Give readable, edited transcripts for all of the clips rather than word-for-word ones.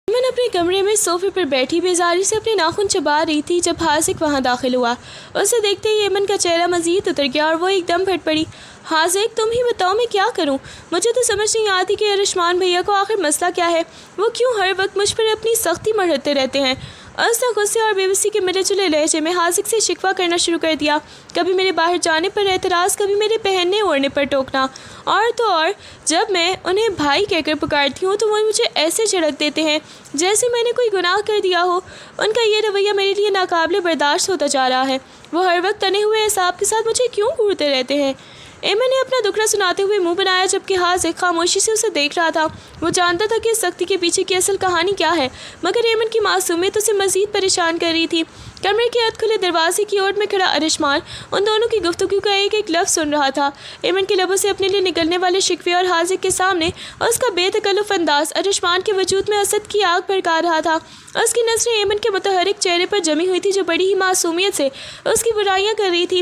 ایمن اپنے کمرے میں صوفے پر بیٹھی بیزاری سے اپنے ناخن چبا رہی تھی جب حاذق وہاں داخل ہوا۔ اسے دیکھتے ہی ایمن کا چہرہ مزید اتر گیا اور وہ ایک دم پھٹ پڑی۔ حاذق تم ہی بتاؤ میں کیا کروں؟ مجھے تو سمجھ نہیں آتی کہ ارشمان بھیا کو آخر مسئلہ کیا ہے؟ وہ کیوں ہر وقت مجھ پر اپنی سختی مرتے رہتے ہیں؟ اس نے غصے اور بے بسی کے ملے جلے لہجے میں حاذق سے شکوہ کرنا شروع کر دیا۔ کبھی میرے باہر جانے پر اعتراض، کبھی میرے پہننے اوڑھنے پر ٹوکنا، اور تو اور جب میں انہیں بھائی کہہ کر پکارتی ہوں تو وہ مجھے ایسے جھڑک دیتے ہیں جیسے میں نے کوئی گناہ کر دیا ہو۔ ان کا یہ رویہ میرے لیے ناقابل برداشت ہوتا جا رہا ہے۔ وہ ہر وقت تنے ہوئے اعصاب کے ساتھ مجھے کیوں گھورتے رہتے ہیں؟ ایمن نے اپنا دکھڑا سناتے ہوئے منہ بنایا جبکہ حاذق خاموشی سے اسے دیکھ رہا تھا۔ وہ جانتا تھا کہ اس سختی کے پیچھے کی اصل کہانی کیا ہے، مگر ایمن کی معصومیت اسے مزید پریشان کر رہی تھی۔ کمرے کے ادھ کھلے دروازے کی اوٹ میں کھڑا ارشمان ان دونوں کی گفتگو کا ایک ایک لفظ سن رہا تھا۔ ایمن کے لبوں سے اپنے لیے نکلنے والے شکوے اور حاذق کے سامنے اس کا بے تکلف انداز ارشمان کے وجود میں حسد کی آگ بھڑکا رہا تھا۔ اس کی نظریں ایمن کے متحرک چہرے پر جمی ہوئی تھی جو بڑی ہی معصومیت سے اس کی برائیاں کر رہی تھی،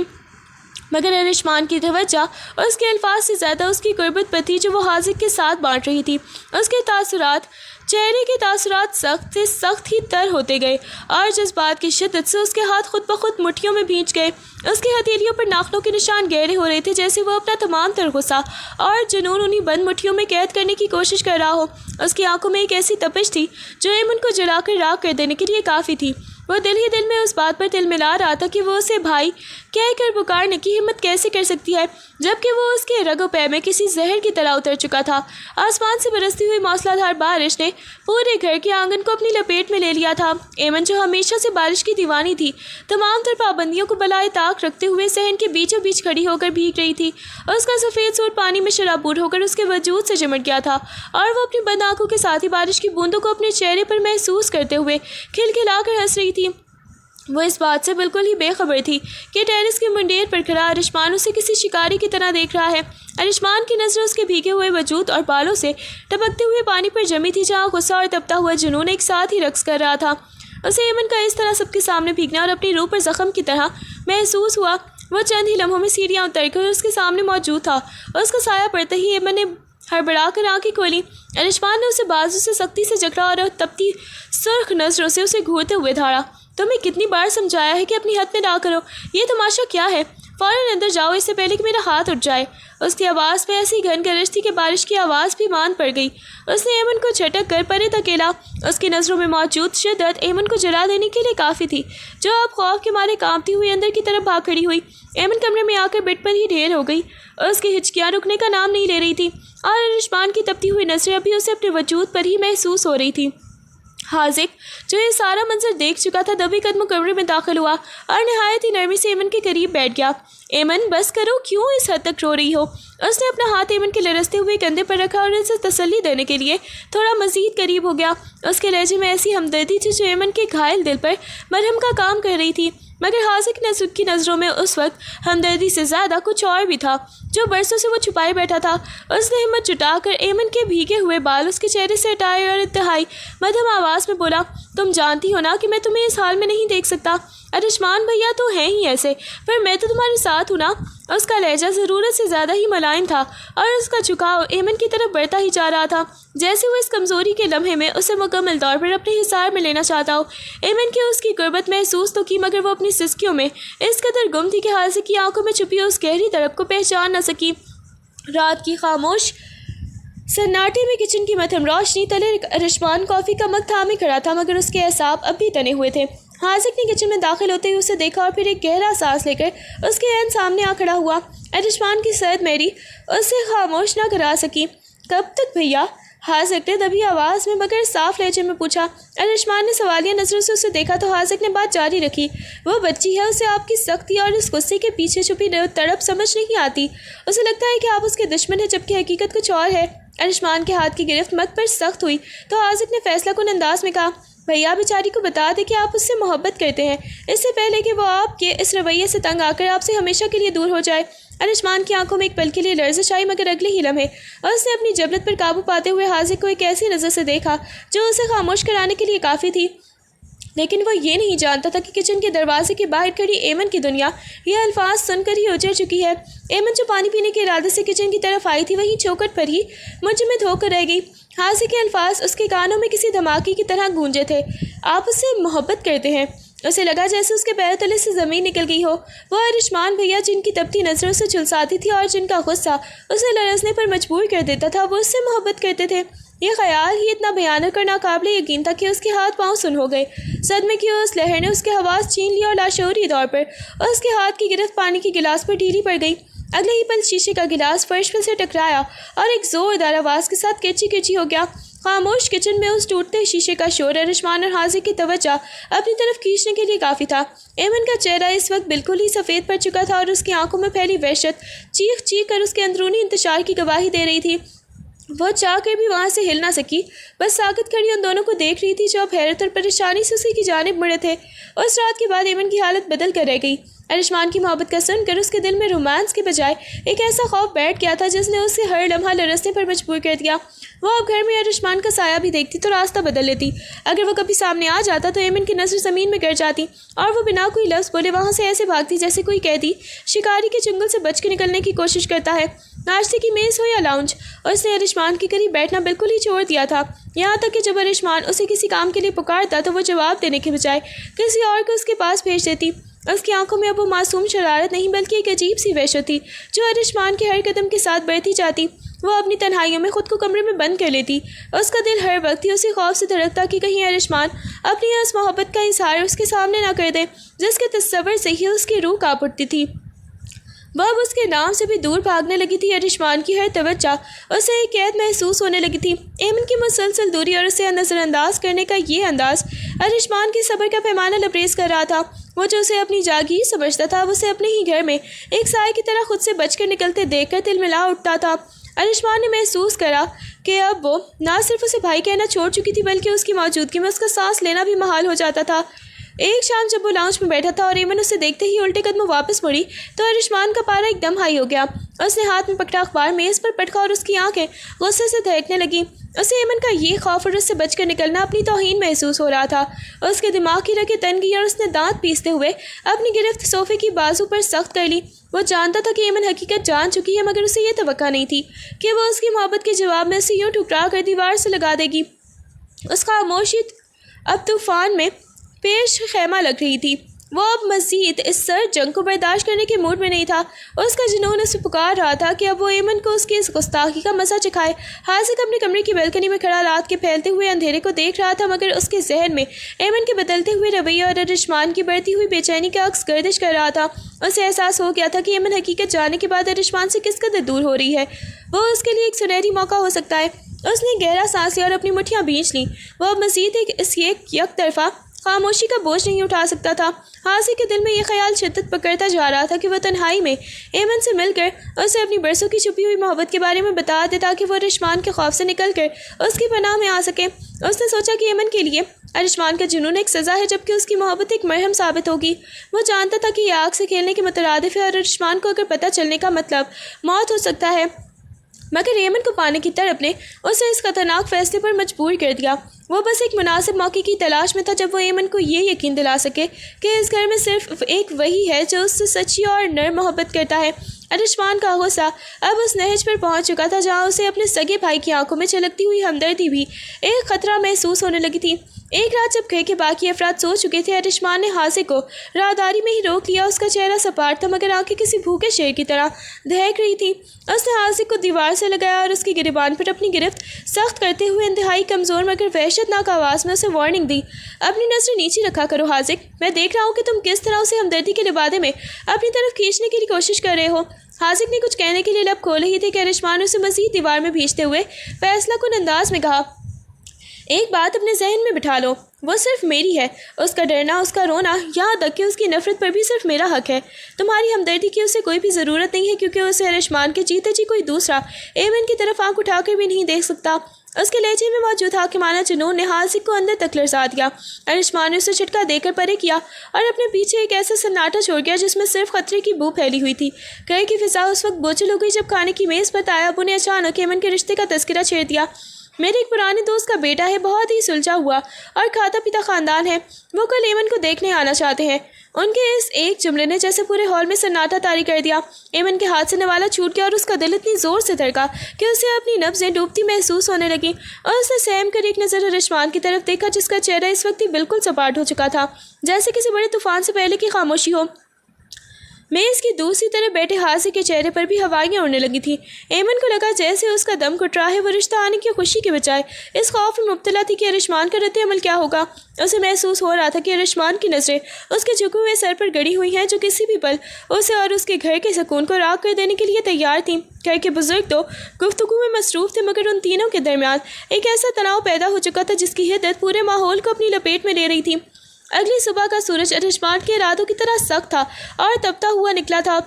مگر ارشمان کی توجہ اس کے الفاظ سے زیادہ اس کی قربت پر تھی جو وہ حاذق کے ساتھ بانٹ رہی تھی۔ اس کے تاثرات، چہرے کے تاثرات سخت سے سخت ہی تر ہوتے گئے اور جذبات کی شدت سے اس کے ہاتھ خود بخود مٹھیوں میں بھینچ گئے۔ اس کی ہتھیلیوں پر ناخنوں کے نشان گہرے ہو رہے تھے جیسے وہ اپنا تمام تر غصہ اور جنون انہی بند مٹھیوں میں قید کرنے کی کوشش کر رہا ہو۔ اس کی آنکھوں میں ایک ایسی تپش تھی جو ایمن کو جلا کر راکھ کر دینے کے لیے کافی تھی۔ وہ دل ہی دل میں اس بات پر تل ملا رہا تھا کہ وہ اسے بھائی کہہ کر پکارنے کی ہمت کیسے کر سکتی ہے جبکہ وہ اس کے رگ و پے میں کسی زہر کی طرح اتر چکا تھا۔ آسمان سے برستی ہوئی موسلا دھار بارش نے پورے گھر کے آنگن کو اپنی لپیٹ میں لے لیا تھا۔ ایمن جو ہمیشہ سے بارش کی دیوانی تھی تمام تر پابندیوں کو بالائے طاق رکھتے ہوئے صحن کے بیچوں بیچ کھڑی ہو کر بھیگ رہی تھی۔ اس کا سفید سوٹ پانی میں شرابور ہو کر اس کے وجود سے چمٹ گیا تھا اور وہ اپنی بند آنکھوں کے ساتھ ہی بارش کی بوندوں کو اپنے چہرے پر محسوس کرتے ہوئے کھلکھلا کر ہنس رہی تھی۔ وہ اس بات سے بالکل ہی بے خبر تھی کہ ٹیرس کی منڈیر پر کھڑا ارشمان اسے کسی شکاری کی طرح دیکھ رہا ہے۔ ارشمان کی نظر اس کے بھیگے ہوئے وجود اور بالوں سے ٹپکتے ہوئے پانی پر جمی تھی جہاں غصہ اور تپتا ہوا جنون ایک ساتھ ہی رقص کر رہا تھا۔ اسے ایمن کا اس طرح سب کے سامنے بھیگنا اور اپنی روح پر زخم کی طرح محسوس ہوا۔ وہ چند ہی لمحوں میں سیڑھیاں اتر کر اس کے سامنے موجود تھا۔ اس کا سایہ پڑتے ہی ایمن نے ہڑبڑا کر آنکھیں کھولی۔ ارشمان نے اسے بازو سے سختی سے جکڑا اور تپتی سرخ نظروں سے اسے گھورتے ہوئے دھاڑا۔ تمہیں کتنی بار سمجھایا ہے کہ اپنی حد میں نہ کرو، یہ تماشا کیا ہے؟ فوراً اندر جاؤ اس سے پہلے کہ میرا ہاتھ اٹھ جائے۔ اس کی آواز میں ایسی گھن گرج تھی کہ بارش کی آواز بھی مان پڑ گئی۔ اس نے ایمن کو جھٹک کر پرے دھکیلا۔ اس کی نظروں میں موجود شدت ایمن کو جلا دینے کے لیے کافی تھی جو اب خوف کے مارے کانپتی ہوئی اندر کی طرف بھاگ کھڑی ہوئی۔ ایمن کمرے میں آ کر بیڈ پر ہی ڈھیر ہو گئی۔ اس کی ہچکیاں رکنے کا نام نہیں لے رہی تھی اور ارشمان کی تپتی ہوئی نظریں ابھی اسے اپنے وجود پر ہی محسوس ہو رہی تھی۔ حاذق جو یہ سارا منظر دیکھ چکا تھا دبی قدموں کمرے میں داخل ہوا اور نہایت ہی نرمی سے ایمن کے قریب بیٹھ گیا۔ ایمن بس کرو، کیوں اس حد تک رو رہی ہو؟ اس نے اپنا ہاتھ ایمن کے لرزتے ہوئے کندھے پر رکھا اور اسے تسلی دینے کے لیے تھوڑا مزید قریب ہو گیا۔ اس کے لہجے میں ایسی ہمدردی تھی جو ایمن کے گھائل دل پر مرہم کا کام کر رہی تھی، مگر حاذق کی نظروں میں اس وقت ہمدردی سے زیادہ کچھ اور بھی تھا جو برسوں سے وہ چھپائے بیٹھا تھا۔ اس نے ہمت جٹا کر ایمن کے بھیگے ہوئے بال اس کے چہرے سے ہٹائے اور انتہائی مدھم آواز میں بولا، تم جانتی ہو نا کہ میں تمہیں اس حال میں نہیں دیکھ سکتا۔ ارشمان بھیا تو ہیں ہی ایسے، پر میں تو تمہارے ساتھ ہوں نا۔ اس کا لہجہ ضرورت سے زیادہ ہی ملائم تھا اور اس کا جھکاؤ ایمن کی طرف بڑھتا ہی جا رہا تھا جیسے وہ اس کمزوری کے لمحے میں اسے مکمل طور پر اپنے حصار میں لینا چاہتا ہو۔ ایمن کی اس کی قربت محسوس تو کی مگر وہ اپنی سسکیوں میں اس قدر گم تھی کہ حاذق کی آنکھوں میں چھپی اس گہری طرف کو پہچان نہ سکی۔ رات کی خاموش سناٹے میں کچن کی مدھم روشنی تلے ارشمان کافی کا مگ تھامے کھڑا تھا مگر اس کے اعصاب اب بھی تنے ہوئے تھے۔ حاذق نے کچن میں داخل ہوتے ہی اسے دیکھا اور پھر ایک گہرا سانس لے کر اس کے عین سامنے آ کھڑا ہوا۔ ارشمان کی سرد میری اسے خاموش نہ کرا سکی۔ کب تک بھیا؟ حاذق نے دبی آواز میں مگر صاف لہجے میں پوچھا۔ ارشمان نے سوالیہ نظروں سے اسے دیکھا تو حاذق نے بات جاری رکھی، وہ بچی ہے، اسے آپ کی سختی اور اس غصے کے پیچھے چھپی تڑپ سمجھ نہیں آتی۔ اسے لگتا ہے کہ آپ اس کے دشمن ہیں جبکہ حقیقت کچھ اور ہے۔ ارشمان کے ہاتھ کی گرفت مت پر سخت ہوئی تو حاذق نے فیصلہ کن انداز میں کہا، بھیا بیچاری کو بتا دے کہ آپ اس سے محبت کرتے ہیں اس سے پہلے کہ وہ آپ کے اس رویے سے تنگ آ کر آپ سے ہمیشہ کے لیے دور ہو جائے۔ ارشمان کی آنکھوں میں ایک پل کے لیے لرزش آئی مگر اگلے ہی لمحے اس نے اپنی جبلت پر قابو پاتے ہوئے حاذق کو ایک ایسی نظر سے دیکھا جو اسے خاموش کرانے کے لیے کافی تھی۔ لیکن وہ یہ نہیں جانتا تھا کہ کچن کے دروازے کے باہر کھڑی ایمن کی دنیا یہ الفاظ سن کر ہی اجڑ چکی ہے۔ ایمن جو پانی پینے کے ارادے سے کچن کی طرف آئی تھی وہیں چوکٹ پر ہی منجمد ہو کر رہ گئی۔ حاضر کے الفاظ اس کے کانوں میں کسی دھماکے کی طرح گونجے تھے۔ آپ اس سے محبت کرتے ہیں؟ اسے لگا جیسے اس کے پیر تلے سے زمین نکل گئی ہو۔ وہ ارشمان بھیا جن کی تپتی نظروں سے جھلساتی تھی اور جن کا غصہ اسے لرزنے پر مجبور کر دیتا تھا، وہ اس سے محبت کرتے تھے۔ یہ خیال ہی اتنا بھیانک اور ناقابل یقین تھا کہ اس کے ہاتھ پاؤں سن ہو گئے۔ صدمے کی اس لہر نے اس کے حواس چھین لیا اور لاشعوری طور پر اس کے ہاتھ کی گرفت پانی کے گلاس پر ڈھیلی پڑ گئی۔ اگلے ہی پل شیشے کا گلاس فرش پر سے ٹکرایا اور ایک زوردار آواز کے ساتھ کرچی کرچی ہو گیا۔ خاموش کچن میں اس ٹوٹتے شیشے کا شور ارشمان اور حاضر کی توجہ اپنی طرف کھینچنے کے لیے کافی تھا۔ ایمن کا چہرہ اس وقت بالکل ہی سفید پڑ چکا تھا اور اس کی آنکھوں میں پھیلی وحشت چیخ چیخ کر اس کے اندرونی انتشار کی گواہی دے رہی تھی۔ وہ چاہ کر بھی وہاں سے ہل نہ سکی، بس ساکت کھڑی ان دونوں کو دیکھ رہی تھی جو اب حیرت اور پریشانی سے اسی کی جانب مڑے تھے۔ اس رات کے بعد ایمن کی حالت بدل کر رہ گئی۔ ارشمان کی محبت کا سن کر اس کے دل میں رومانس کے بجائے ایک ایسا خوف بیٹھ گیا تھا جس نے اسے ہر لمحہ لرزنے پر مجبور کر دیا۔ وہ اب گھر میں ارشمان کا سایہ بھی دیکھتی تو راستہ بدل لیتی۔ اگر وہ کبھی سامنے آ جاتا تو ایمن کی نظر زمین میں گر جاتی اور وہ بنا کوئی لفظ بولے وہاں سے ایسے بھاگتی جیسے کوئی قیدی شکاری کے چنگل سے بچ کے نکلنے کی کوشش کرتا ہے۔ ناشتے کی میز ہو یا لاؤنج، اس نے ارشمان کے قریب بیٹھنا بالکل ہی چھوڑ دیا تھا، یہاں تک کہ جب ارشمان اسے کسی کام کے لیے پکارتا تو وہ جواب دینے کے بجائے کسی اور کو اس کے پاس بھیج دیتی۔ اس کی آنکھوں میں اب وہ معصوم شرارت نہیں بلکہ ایک عجیب سی وحشت تھی جو ارشمان کے ہر قدم کے ساتھ بڑھتی جاتی۔ وہ اپنی تنہائیوں میں خود کو کمرے میں بند کر لیتی۔ اس کا دل ہر وقت ہی اسی خوف سے دھڑکتا کہ کہیں ارشمان اپنی اس محبت کا اظہار اس کے سامنے نہ کر دے جس کے تصور سے ہی اس کی روح کانپ اٹھتی تھی۔ وہ اب اس کے نام سے بھی دور بھاگنے لگی تھی۔ ارشمان کی ہر توجہ اسے ایک قید محسوس ہونے لگی تھی۔ ایمن کی مسلسل دوری اور اسے نظر انداز کرنے کا یہ انداز ارشمان کی صبر کا پیمانہ لبریز کر رہا تھا۔ وہ جو اسے اپنی جاگیر سمجھتا تھا وہ اسے اپنے ہی گھر میں ایک سائے کی طرح خود سے بچ کر نکلتے دیکھ کر دل ملا اٹھتا تھا۔ ارشمان نے محسوس کرا کہ اب وہ نہ صرف اسے بھائی کہنا چھوڑ چکی تھی بلکہ اس کی موجودگی میں اس کا سانس لینا بھی محال ہو جاتا تھا۔ ایک شام جب وہ لاؤنج میں بیٹھا تھا اور ایمن اسے دیکھتے ہی الٹے قدم واپس مڑی تو ارشمان کا پارا ایک دم ہائی ہو گیا۔ اس نے ہاتھ میں پکڑا اخبار میز پر پٹکا اور اس کی آنکھیں غصے سے دہکنے لگیں۔ اسے ایمن کا یہ خوف اور اس سے بچ کر نکلنا اپنی توہین محسوس ہو رہا تھا۔ اس کے دماغ کی رگیں تن گئی اور اس نے دانت پیستے ہوئے اپنی گرفت صوفے کی بازو پر سخت کر لی۔ وہ جانتا تھا کہ ایمن حقیقت جان چکی ہے مگر اسے یہ توقع نہیں تھی کہ وہ اس کی محبت کے جواب میں اسے یوں ٹھکرا کر دیوار سے لگا دے گی۔ اس خاموشی اب طوفان میں پیش خیمہ لگ رہی تھی۔ وہ اب مزید اس سرد جنگ کو برداشت کرنے کے موڈ میں نہیں تھا۔ اس کا جنون اسے پکار رہا تھا کہ اب وہ ایمن کو اس کی اس گستاخی کا مزہ چکھائے۔ حاضر اپنے کمرے کی بالکنی میں کھڑا رات کے پھیلتے ہوئے اندھیرے کو دیکھ رہا تھا مگر اس کے ذہن میں ایمن کے بدلتے ہوئے رویے اور ارشمان کی بڑھتی ہوئی بے چینی کا عکس گردش کر رہا تھا۔ اسے احساس ہو گیا تھا کہ ایمن حقیقت جاننے کے بعد ارشمان سے کس قدر دور ہو رہی ہے۔ وہ اس کے لیے ایک سنہری موقع ہو سکتا ہے۔ اس نے گہرا سانس لیا اور اپنی مٹھیاں بھینچ لیں۔ وہ اب مزید اس یک طرفہ خاموشی کا بوجھ نہیں اٹھا سکتا تھا۔ حاضر کے دل میں یہ خیال شدت پکڑتا جا رہا تھا کہ وہ تنہائی میں ایمن سے مل کر اسے اپنی برسوں کی چھپی ہوئی محبت کے بارے میں بتا دے تاکہ وہ ارشمان کے خوف سے نکل کر اس کی پناہ میں آ سکے۔ اس نے سوچا کہ ایمن کے لیے ارشمان کا جنون ایک سزا ہے جبکہ اس کی محبت ایک مرہم ثابت ہوگی۔ وہ جانتا تھا کہ یہ آگ سے کھیلنے کے مترادف ہے اور ارشمان کو اگر پتہ چلنے کا مطلب موت ہو سکتا ہے مگر ایمن کو پانے کی تڑپ نے اسے اس خطرناک فیصلے پر مجبور کر دیا۔ وہ بس ایک مناسب موقع کی تلاش میں تھا جب وہ ایمن کو یہ یقین دلا سکے کہ اس گھر میں صرف ایک وہی ہے جو اس سے سچی اور نرم محبت کرتا ہے۔ ارشمان کا غصہ اب اس نہج پر پہنچ چکا تھا جہاں اسے اپنے سگے بھائی کی آنکھوں میں چھلکتی ہوئی ہمدردی بھی ایک خطرہ محسوس ہونے لگی تھی۔ ایک رات جب گھر کے باقی افراد سو چکے تھے ارشمان نے حاضر کو راہداری میں ہی روک لیا۔ اس کا چہرہ سپاٹ تھا مگر آنکھیں کسی بھوکے شیر کی طرح دہک رہی تھی۔ اس نے حاضر کو دیوار سے لگایا اور اس کی گریبان پر اپنی گرفت سخت کرتے ہوئے انتہائی کمزور مگر وحشتناک آواز میں اسے وارننگ دی۔ اپنی نظر نیچی رکھا کرو حاضر، میں دیکھ رہا ہوں کہ تم کس طرح اسے ہمدردی کے لبادے میں اپنی طرف کھینچنے کی کوشش کر رہے ہو۔ حاضر نے کچھ کہنے کے لیے لب کھول ہی تھے کہ ارشمان اسے مزید دیوار میں بھیجتے ہوئے فیصلہ کن انداز میں کہا، ایک بات اپنے ذہن میں بٹھا لو، وہ صرف میری ہے۔ اس کا ڈرنا، اس کا رونا، یہاں تک کہ اس کی نفرت پر بھی صرف میرا حق ہے۔ تمہاری ہمدردی کی اسے کوئی بھی ضرورت نہیں ہے کیونکہ اسے ارشمان کے جیتے جی کوئی دوسرا ایمن کی طرف آنکھ اٹھا کر بھی نہیں دیکھ سکتا۔ اس کے لہجے میں موجود حاکمانہ جنون نے حاضر کو اندر تک لرزا دیا۔ ارشمان نے اسے جھٹکا دے کر پرے کیا اور اپنے پیچھے ایک ایسا سناٹا چھوڑ گیا جس میں صرف خطرے کی بو پھیلی ہوئی تھی۔ گھر کی فضا اس وقت بوجھل ہو گئی جب کھانے کی میز پر تایا ابو نے اچانک ایمن کے رشتے کا تذکرہ چھیڑ دیا۔ میرے ایک پرانے دوست کا بیٹا ہے، بہت ہی سلجھا ہوا اور کھاتا پیتا خاندان ہے۔ وہ کل ایمن کو دیکھنے آنا چاہتے ہیں۔ ان کے اس ایک جملے نے جیسے پورے ہال میں سناٹا طاری کر دیا۔ ایمن کے ہاتھ سے نوالا چھوٹ گیا اور اس کا دل اتنی زور سے دھڑکا کہ اسے اپنی نبضیں ڈوبتی محسوس ہونے لگیں، اور اس نے سہم کر ایک نظر ارشمان کی طرف دیکھا جس کا چہرہ اس وقت ہی بالکل سپاٹ ہو چکا تھا، جیسے کسی بڑے طوفان سے پہلے کی خاموشی ہو۔ میز کی دوسری طرف بیٹھے حاضر کے چہرے پر بھی ہوائیاں اڑنے لگی تھیں۔ ایمن کو لگا جیسے اس کا دم گھٹ رہا ہے۔ وہ رشتہ آنے کی خوشی کے بجائے اس خوف میں مبتلا تھی کہ ارشمان کا رد عمل کیا ہوگا۔ اسے محسوس ہو رہا تھا کہ ارشمان کی نظریں اس کے جھکے ہوئے سر پر گڑی ہوئی ہیں، جو کسی بھی پل اسے اور اس کے گھر کے سکون کو راغ کر دینے کے لیے تیار تھیں۔ گھر کے بزرگ تو گفتگو میں مصروف تھے، مگر ان تینوں کے درمیان ایک ایسا تناؤ پیدا ہو چکا تھا جس کی حدت پورے ماحول کو اپنی لپیٹ میں لے رہی تھی۔ اگلی صبح کا سورج ارشمان کے ارادوں کی طرح سخت تھا اور تپتا ہوا نکلا تھا۔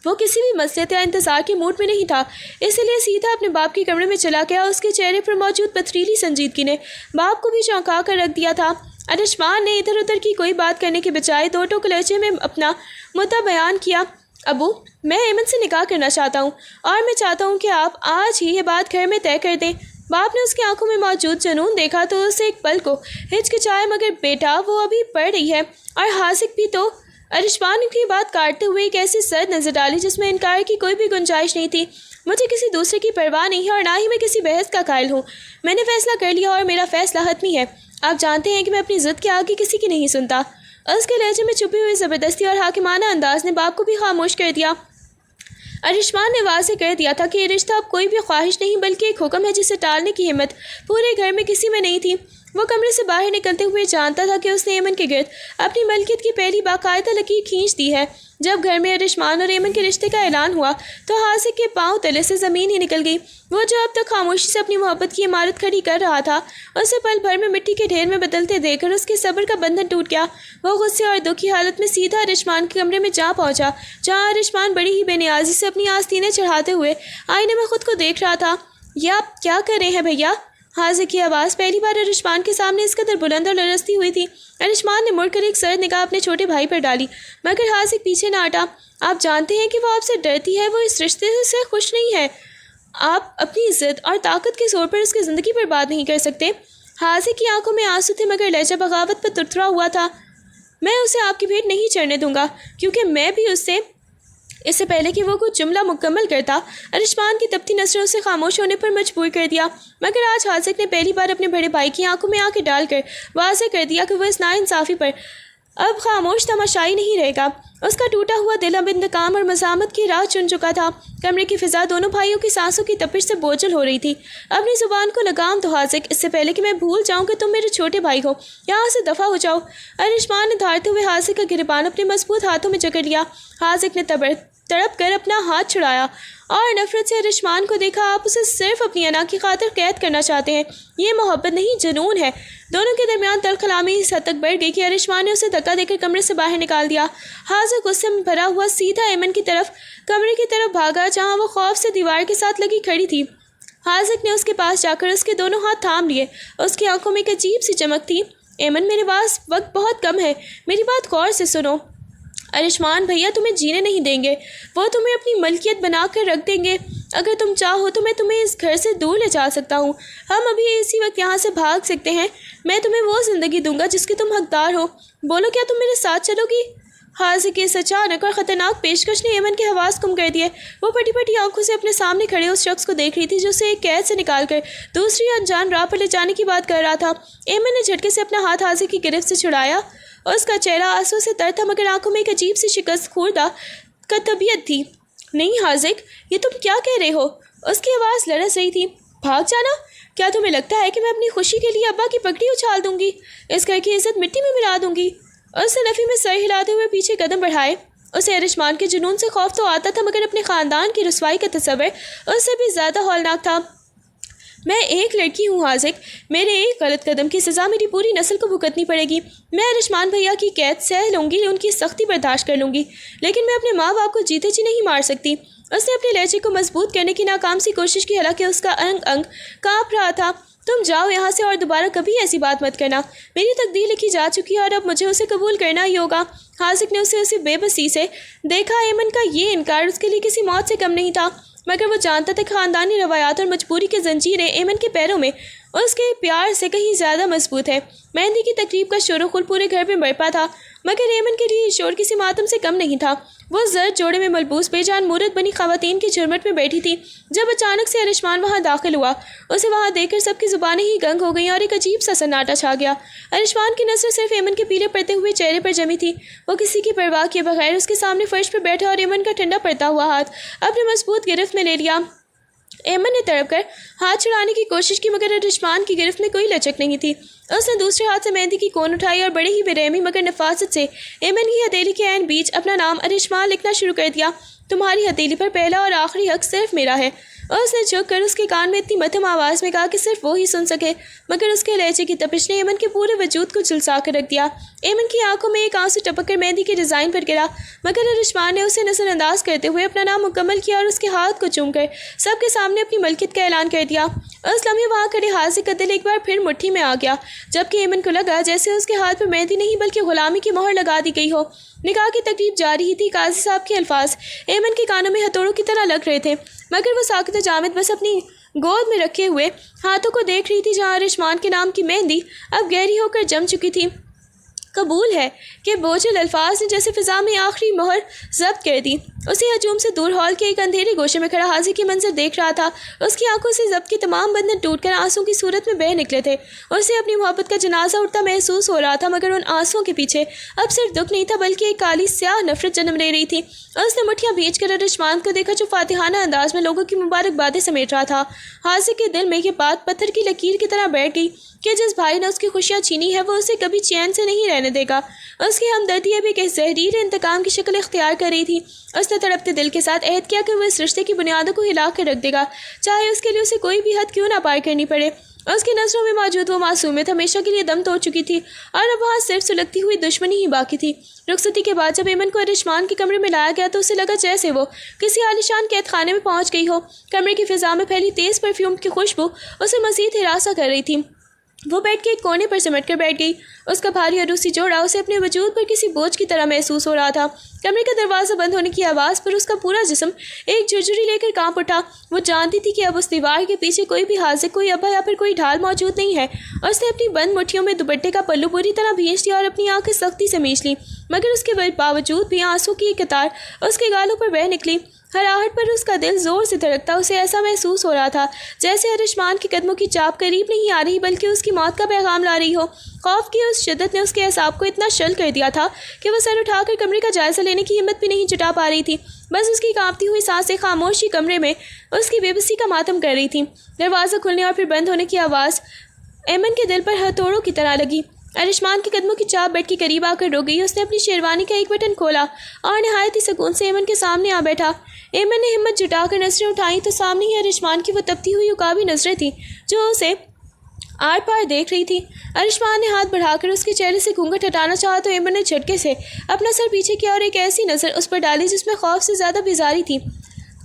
وہ کسی بھی مصلحت یا انتظار کے موڈ میں نہیں تھا، اسی لیے سیدھا اپنے باپ کے کمرے میں چلا گیا۔ اس کے چہرے پر موجود پتھریلی سنجیدگی نے باپ کو بھی چونکا کر رکھ دیا تھا۔ ارشمان نے ادھر ادھر کی کوئی بات کرنے کے بجائے دو ٹوک لہجے میں اپنا مدعا بیان کیا۔ ابو، میں ایمن سے نکاح کرنا چاہتا ہوں اور میں چاہتا ہوں کہ آپ آج ہی یہ بات گھر میں طے کر دیں۔ باپ نے اس کی آنکھوں میں موجود جنون دیکھا تو اسے ایک پل کو ہچکچایا، مگر بیٹا وہ ابھی پڑھ رہی ہے اور حاذق بھی تو۔ ارشمان کی بات کاٹتے ہوئے ایک ایسی سرد نظر ڈالی جس میں انکار کی کوئی بھی گنجائش نہیں تھی۔ مجھے کسی دوسرے کی پرواہ نہیں ہے اور نہ ہی میں کسی بحث کا قائل ہوں۔ میں نے فیصلہ کر لیا اور میرا فیصلہ حتمی ہے۔ آپ جانتے ہیں کہ میں اپنی ضد کے آگے کسی کی نہیں سنتا۔ اس کے لہجے میں چھپی ہوئی زبردستی اور حاکمانہ انداز نے باپ کو بھی خاموش کر دیا۔ ارشمان نے واضح کر دیا تھا کہ یہ رشتہ اب کوئی بھی خواہش نہیں بلکہ ایک حکم ہے جسے ٹالنے کی ہمت پورے گھر میں کسی میں نہیں تھی۔ وہ کمرے سے باہر نکلتے ہوئے جانتا تھا کہ اس نے ایمن کے گرد اپنی ملکیت کی پہلی باقاعدہ لکیر کھینچ دی ہے۔ جب گھر میں ارشمان اور ایمن کے رشتے کا اعلان ہوا تو حاذق کے پاؤں تلے سے زمین ہی نکل گئی۔ وہ جو اب تک خاموشی سے اپنی محبت کی عمارت کھڑی کر رہا تھا، اسے پل بھر میں مٹی کے ڈھیر میں بدلتے دیکھ کر اس کے صبر کا بندھن ٹوٹ گیا۔ وہ غصے اور دکھ کی حالت میں سیدھا ارشمان کے کمرے میں جا پہنچا، جہاں ارشمان بڑی ہی بے نیازی سے اپنی آستینیں چڑھاتے ہوئے آئینے میں خود کو دیکھ رہا تھا۔ یہ آپ کیا کر رہے ہیں بھیا؟ حاذق کی آواز پہلی بار ارشمان کے سامنے اس قدر بلند اور لرزتی ہوئی تھی۔ ارشمان نے مڑ کر ایک سرد نگاہ اپنے چھوٹے بھائی پر ڈالی، مگر حاذق پیچھے نہ ہٹا۔ آپ جانتے ہیں کہ وہ آپ سے ڈرتی ہے، وہ اس رشتے سے خوش نہیں ہے۔ آپ اپنی عزت اور طاقت کے زور پر اس کی زندگی پر بات نہیں کر سکتے۔ حاذق کی آنکھوں میں آنسو تھے، مگر لہجہ بغاوت پر ترترا ہوا تھا۔ میں اسے آپ کی بھیٹ نہیں چڑھنے دوں گا، کیونکہ میں بھی اس سے پہلے کہ وہ کچھ جملہ مکمل کرتا، ارشمان کی تپتی نظروں سے خاموش ہونے پر مجبور کر دیا۔ مگر آج حاذق نے پہلی بار اپنے بڑے بھائی کی آنکھوں میں آنکھیں ڈال کر واضح کر دیا کہ وہ اس ناانصافی پر اب خاموش تماشائی نہیں رہے گا۔ اس کا ٹوٹا ہوا دل اب انتقام اور مزاحمت کی راہ چن چکا تھا۔ کمرے کی فضا دونوں بھائیوں کی سانسوں کی تپش سے بوجھل ہو رہی تھی۔ اپنی زبان کو لگام دو حاذق، اس سے پہلے کہ میں بھول جاؤں کہ تم میرے چھوٹے بھائی ہو، یہاں سے دفع ہو جاؤ۔ ارشمان نے دھاڑتے ہوئے حاذق کا گریبان اپنے مضبوط ہاتھوں میں جکڑ لیا۔ حاذق نے تڑپ کر اپنا ہاتھ چھڑایا اور نفرت سے ارشمان کو دیکھا۔ آپ اسے صرف اپنی انا کی خاطر قید کرنا چاہتے ہیں، یہ محبت نہیں جنون ہے۔ دونوں کے درمیان تلخ کلامی اس حد تک بڑھ گئی کہ ارشمان نے اسے دھکا دے کر کمرے سے باہر نکال دیا۔ حاذق غصے میں بھرا ہوا سیدھا ایمن کی طرف کمرے کی طرف بھاگا، جہاں وہ خوف سے دیوار کے ساتھ لگی کھڑی تھی۔ حاذق نے اس کے پاس جا کر اس کے دونوں ہاتھ تھام لیے۔ اس کی آنکھوں میں ایک عجیب سی چمک تھی۔ ایمن، میرے پاس وقت بہت کم ہے، میری بات غور سے سنو۔ ارشمان بھیا تمہیں جینے نہیں دیں گے، وہ تمہیں اپنی ملکیت بنا کر رکھ دیں گے۔ اگر تم چاہو تو میں تمہیں اس گھر سے دور لے جا سکتا ہوں، ہم ابھی اسی وقت یہاں سے بھاگ سکتے ہیں۔ میں تمہیں وہ زندگی دوں گا جس کی تم حقدار ہو، بولو کیا تم میرے ساتھ چلو گی؟ حاذق کی اس اچانک اور خطرناک پیشکش نے ایمن کے حواس گم کر دیے۔ وہ پٹی پٹی آنکھوں سے اپنے سامنے کھڑے اس شخص کو دیکھ رہی تھی جو اسے ایک قید سے نکال کر دوسری انجان راہ پر لے جانے کی بات کر رہا تھا۔ ایمن نے جھٹکے سے اپنا ہاتھ حاذق کی گرفت سے چھڑایا۔ اس کا چہرہ آنسو سے تر تھا، مگر آنکھوں میں ایک عجیب سی شکست خوردہ کا طبیعت تھی۔ نہیں حاذق، یہ تم کیا کہہ رہے ہو؟ اس کی آواز لرز رہی تھی۔ بھاگ جانا؟ کیا تمہیں لگتا ہے کہ میں اپنی خوشی کے لیے ابا کی پگڑی اچھال دوں گی، اس گھر کی عزت مٹی میں ملا دوں گی؟ اس نے نفی میں سر ہلاتے ہوئے پیچھے قدم بڑھائے۔ اسے ارشمان کے جنون سے خوف تو آتا تھا، مگر اپنے خاندان کی رسوائی کا تصور اس سے بھی زیادہ ہولناک تھا۔ میں ایک لڑکی ہوں حاذق، میرے ایک غلط قدم کی سزا میری پوری نسل کو بھگتنی پڑے گی۔ میں ارشمان بھیا کی قید سہ لوں گی، ان کی سختی برداشت کر لوں گی، لیکن میں اپنے ماں باپ کو جیتے جی نہیں مار سکتی۔ اس نے اپنے لہجے کو مضبوط کرنے کی ناکام سی کوشش کی، حالانکہ اس کا انگ انگ کانپ رہا تھا۔ تم جاؤ یہاں سے اور دوبارہ کبھی ایسی بات مت کرنا. میری تقدیر لکھی جا چکی ہے اور اب مجھے اسے قبول کرنا ہی ہوگا. حاذق نے اسے بے بسی سے دیکھا. ایمن کا یہ انکار اس کے لیے کسی موت سے کم نہیں تھا، مگر وہ جانتا تھا کہ خاندانی روایات اور مجبوری کے زنجیریں ایمن کے پیروں میں اس کے پیار سے کہیں زیادہ مضبوط ہے. مہندی کی تقریب کا شور و غل پورے گھر میں برپا تھا، مگر ایمن کے لیے یہ شور کسی ماتم سے کم نہیں تھا. وہ زرد جوڑے میں ملبوس بے جان مورت بنی خواتین کی جھرمٹ میں بیٹھی تھی جب اچانک سے ارشمان وہاں داخل ہوا. اسے وہاں دیکھ کر سب کی زبانیں ہی گنگ ہو گئیں اور ایک عجیب سا سناٹا چھا گیا. ارشمان کی نظر صرف ایمن کے پیلے پڑتے ہوئے چہرے پر جمی تھی. وہ کسی کی پرواہ کیے بغیر اس کے سامنے فرش پر بیٹھا اور ایمن کا ٹھنڈا پڑتا ہوا ہاتھ اپنے مضبوط گرفت میں لے لیا. ایمن نے تڑپ کر ہاتھ چھڑانے کی کوشش کی، مگر ارشمان کی گرفت میں کوئی لچک نہیں تھی. اس نے دوسرے ہاتھ سے مہندی کی کون اٹھائی اور بڑے ہی بے رحمی مگر نفاست سے ایمن کی ہتھیلی کے عین بیچ اپنا نام ارشمان لکھنا شروع کر دیا. تمہاری ہتھیلی پر پہلا اور آخری حق صرف میرا ہے. اور اس نے جھک کر اس کے کان میں اتنی مدھم آواز میں کہا کہ صرف وہ ہی سن سکے، مگر اس کے لہجے کی تپش نے ایمن کے پورے وجود کو جھلسا کر رکھ دیا. ایمن کی آنکھوں میں ایک آنسو ٹپک کر مہندی کے ڈیزائن پر گرا، مگر ارشمان نے اسے نظر انداز کرتے ہوئے اپنا نام مکمل کیا اور اس کے ہاتھ کو چوم کر سب کے سامنے اپنی ملکیت کا اعلان کر دیا. اس لمحے وہاں کھڑے حاذق کا دل ایک بار پھر مٹھی میں آ گیا، جبکہ ایمن کو لگا جیسے اس کے ہاتھ پر مہندی نہیں بلکہ غلامی کی مہر لگا دی گئی ہو. نکاح کی تقریب جاری ہی تھی. قاضی صاحب کے الفاظ ایمن کے کانوں میں ہتھوڑوں کی طرح لگ رہے تھے، مگر وہ ساکت و جامد بس اپنی گود میں رکھے ہوئے ہاتھوں کو دیکھ رہی تھی جہاں ارشمان کے نام کی مہندی اب گہری ہو کر جم چکی تھی. قبول ہے کہ بوجھل الفاظ نے جیسے فضا میں آخری مہر ضبط کر دی. اسی ہجوم سے دور ہال کے ایک اندھیرے گوشے میں کھڑا حاضر کی منظر دیکھ رہا تھا. اس کی آنکھوں سے ضبط کے تمام بندھن ٹوٹ کر آنسوں کی صورت میں بہہ نکلے تھے. اسے اپنی محبت کا جنازہ اٹھتا محسوس ہو رہا تھا، مگر ان آنسوں کے پیچھے اب صرف دکھ نہیں تھا بلکہ ایک کالی سیاہ نفرت جنم لے رہی تھی. اس نے مٹھیاں بھیج کر ارشمان کو دیکھا جو فاتحانہ انداز میں لوگوں کی مبارک باتیں سمیٹ رہا تھا. حاضر کے دل میں یہ بات پتھر کی لکیر کی طرح بیٹھ گئی کہ جس بھائی نے اس کی خوشیاں چھینی ہے وہ اسے کبھی چین سے نہیں رہنے دے گا. اس کی ہمدردی اب ایک زہریر انتقام کی شکل اختیار کر رہی تھی. اس نے تڑپتے دل کے ساتھ عہد کیا کہ وہ اس رشتے کی بنیادوں کو ہلا کر رکھ دے گا، چاہے اس کے لیے اسے کوئی بھی حد کیوں نہ پار کرنی پڑے. اس کی نظروں میں موجود وہ معصومیت ہمیشہ کے لیے دم توڑ چکی تھی اور اب وہاں صرف سلگتی ہوئی دشمنی ہی باقی تھی. رخصتی کے بعد جب ایمن کو ارشمان کے کمرے میں لایا گیا تو اسے لگا جیسے وہ کسی عالیشان قید خانے میں پہنچ گئی ہو. کمرے کی فضا میں پھیلی تیز پرفیوم کی خوشبو اسے مزید ہراساں کر رہی تھی. وہ بیٹھ کے ایک کونے پر سمٹ کر بیٹھ گئی. اس کا بھاری عروسی جوڑا اسے اپنے وجود پر کسی بوجھ کی طرح محسوس ہو رہا تھا. کمرے کا دروازہ بند ہونے کی آواز پر اس کا پورا جسم ایک جھرجھری لے کر کانپ اٹھا. وہ جانتی تھی کہ اب اس دیوار کے پیچھے کوئی بھی حاضر، کوئی ابا یا پھر کوئی ڈھال موجود نہیں ہے. اس نے اپنی بند مٹھیوں میں دوپٹے کا پلو بری طرح بھینچ لیا اور اپنی آنکھیں سختی سے میچ لی، مگر اس کے باوجود بھی آنسوں کی ایک قطار اس کے گالوں پر بہہ نکلی. ہر آہٹ پر اس کا دل زور سے دھڑکتا. اسے ایسا محسوس ہو رہا تھا جیسے ارشمان کے قدموں کی چاپ قریب نہیں آ رہی بلکہ اس کی موت کا پیغام لا رہی ہو. خوف کی اس شدت نے اس کے اعصاب کو اتنا شل کر دیا تھا کہ وہ سر اٹھا کر کمرے کا جائزہ لینے کی ہمت بھی نہیں جٹا پا رہی تھی. بس اس کی کانپتی ہوئی سانسیں خاموشی کمرے میں اس کی بے بسی کا ماتم کر رہی تھیں. دروازہ کھلنے اور پھر بند ہونے کی آواز ایمن کے دل پر ہتھوڑوں کی طرح لگی. ارشمان کے قدموں کی چاپ بیٹھ کے قریب آ کر رو گئی. اس نے اپنی شیروانی کا ایک بٹن کھولا اور نہایت ہی سکون سے ایمن کے سامنے آ بیٹھا. ایمن نے ہمت جٹا کر نظریں اٹھائیں تو سامنے ہی ارشمان کی وہ تپتی ہوئی عقابی نظریں تھیں جو اسے آر پار دیکھ رہی تھی. ارشمان نے ہاتھ بڑھا کر اس کے چہرے سے گھونگھٹ ہٹانا چاہا تو ایمن نے جھٹکے سے اپنا سر پیچھے کیا اور ایک ایسی نظر اس پر ڈالی جس میں خوف سے زیادہ بیزاری تھی.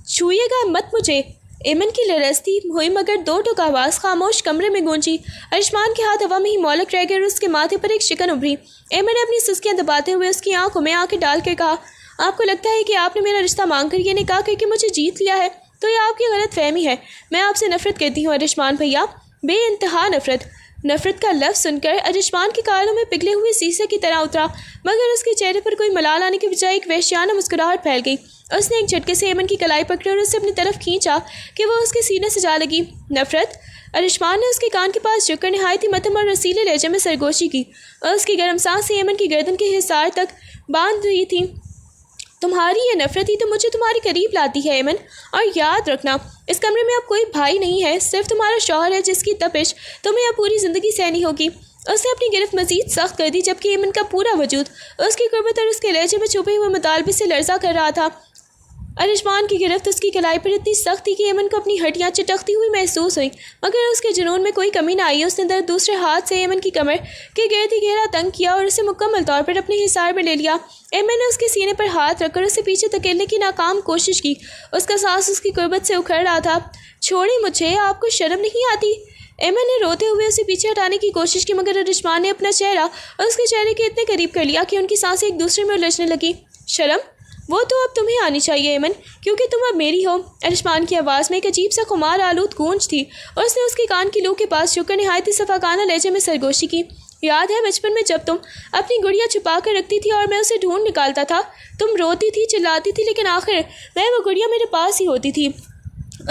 چھوئیے گا مت مجھے. ایمن کی لرزتی ہوئی مگر دو ٹوک آواز خاموش کمرے میں گونجی. ارشمان کے ہاتھ ہوا میں ہی مولک رہ گئے اور اس کے ماتھے پر ایک شکن ابھری. ایمن نے اپنی سسکیاں دباتے ہوئے اس کی آنکھوں میں آنکھیں ڈال کر کہا، آپ کو لگتا ہے کہ آپ نے میرا رشتہ مانگ کر یہ نکاح کر کے مجھے جیت لیا ہے تو یہ آپ کی غلط فہمی ہے. میں آپ سے نفرت کرتی ہوں ارشمان بھیا، بے انتہا نفرت. نفرت کا لفظ سن کر ارشمان کے کالوں میں پگھلے ہوئے سیسے کی طرح اترا، مگر اس کے چہرے پر کوئی ملال آنے کے بجائے ایک وحشیانہ مسکراہٹ پھیل گئی. اس نے ایک جھٹکے سے ایمن کی کلائی پکڑی اور اسے اپنی طرف کھینچا کہ وہ اس کے سینے سے جا لگی. نفرت؟ ارشمان نے اس کے کان کے پاس جھک کر نہایت ہی متم اور رسیلے لہجے میں سرگوشی کی. اس کی گرم سانسیں ایمن کی گردن کے حصار تک باندھ رہی تھیں. تمہاری یہ نفرت ہی تو مجھے تمہاری قریب لاتی ہے ایمن، اور یاد رکھنا اس کمرے میں اب کوئی بھائی نہیں ہے، صرف تمہارا شوہر ہے جس کی تپش تمہیں اب پوری زندگی سہنی ہوگی. اس نے اپنی گرفت مزید سخت کر دی جبکہ ایمن کا پورا وجود اس کی قربت اور اس کے لہجے میں چھپے ہوئے مطالبے سے لرزا کر رہا تھا. ارشمان کی گرفت اس کی کلائی پر اتنی سخت تھی کہ ایمن کو اپنی ہڈیاں چٹکتی ہوئی محسوس ہوئی، مگر اس کے جنون میں کوئی کمی نہ آئی. اس نے دوسرے ہاتھ سے ایمن کی کمر کے گرد ہی گہرا تنگ کیا اور اسے مکمل طور پر اپنے حصار میں لے لیا. ایمن نے اس کے سینے پر ہاتھ رکھ کر اسے پیچھے دھکیلنے کی ناکام کوشش کی. اس کا سانس اس کی قربت سے اکھڑ رہا تھا. چھوڑی مجھے، آپ کو شرم نہیں آتی؟ ایمن نے روتے ہوئے اسے پیچھے ہٹانے کی کوشش کی، مگر ارشمان نے اپنا چہرہ اس کے چہرے کے اتنے قریب کر لیا کہ ان کی سانسیں ایک دوسرے میں الجھنے لگی۔ شرم وہ تو اب تمہیں آنی چاہیے ایمن، کیونکہ تم اب میری ہو۔ ارشمان کی آواز میں ایک عجیب سا خمار آلود گونج تھی اور اس نے اس کے کان کی لو کے پاس جھک کر نہایت ہی صفاقانہ لہجے میں سرگوشی کی۔ یاد ہے بچپن میں جب تم اپنی گڑیا چھپا کر رکھتی تھی اور میں اسے ڈھونڈ نکالتا تھا، تم روتی تھی، چلاتی تھی، لیکن آخر میں وہ گڑیا میرے پاس ہی ہوتی تھی۔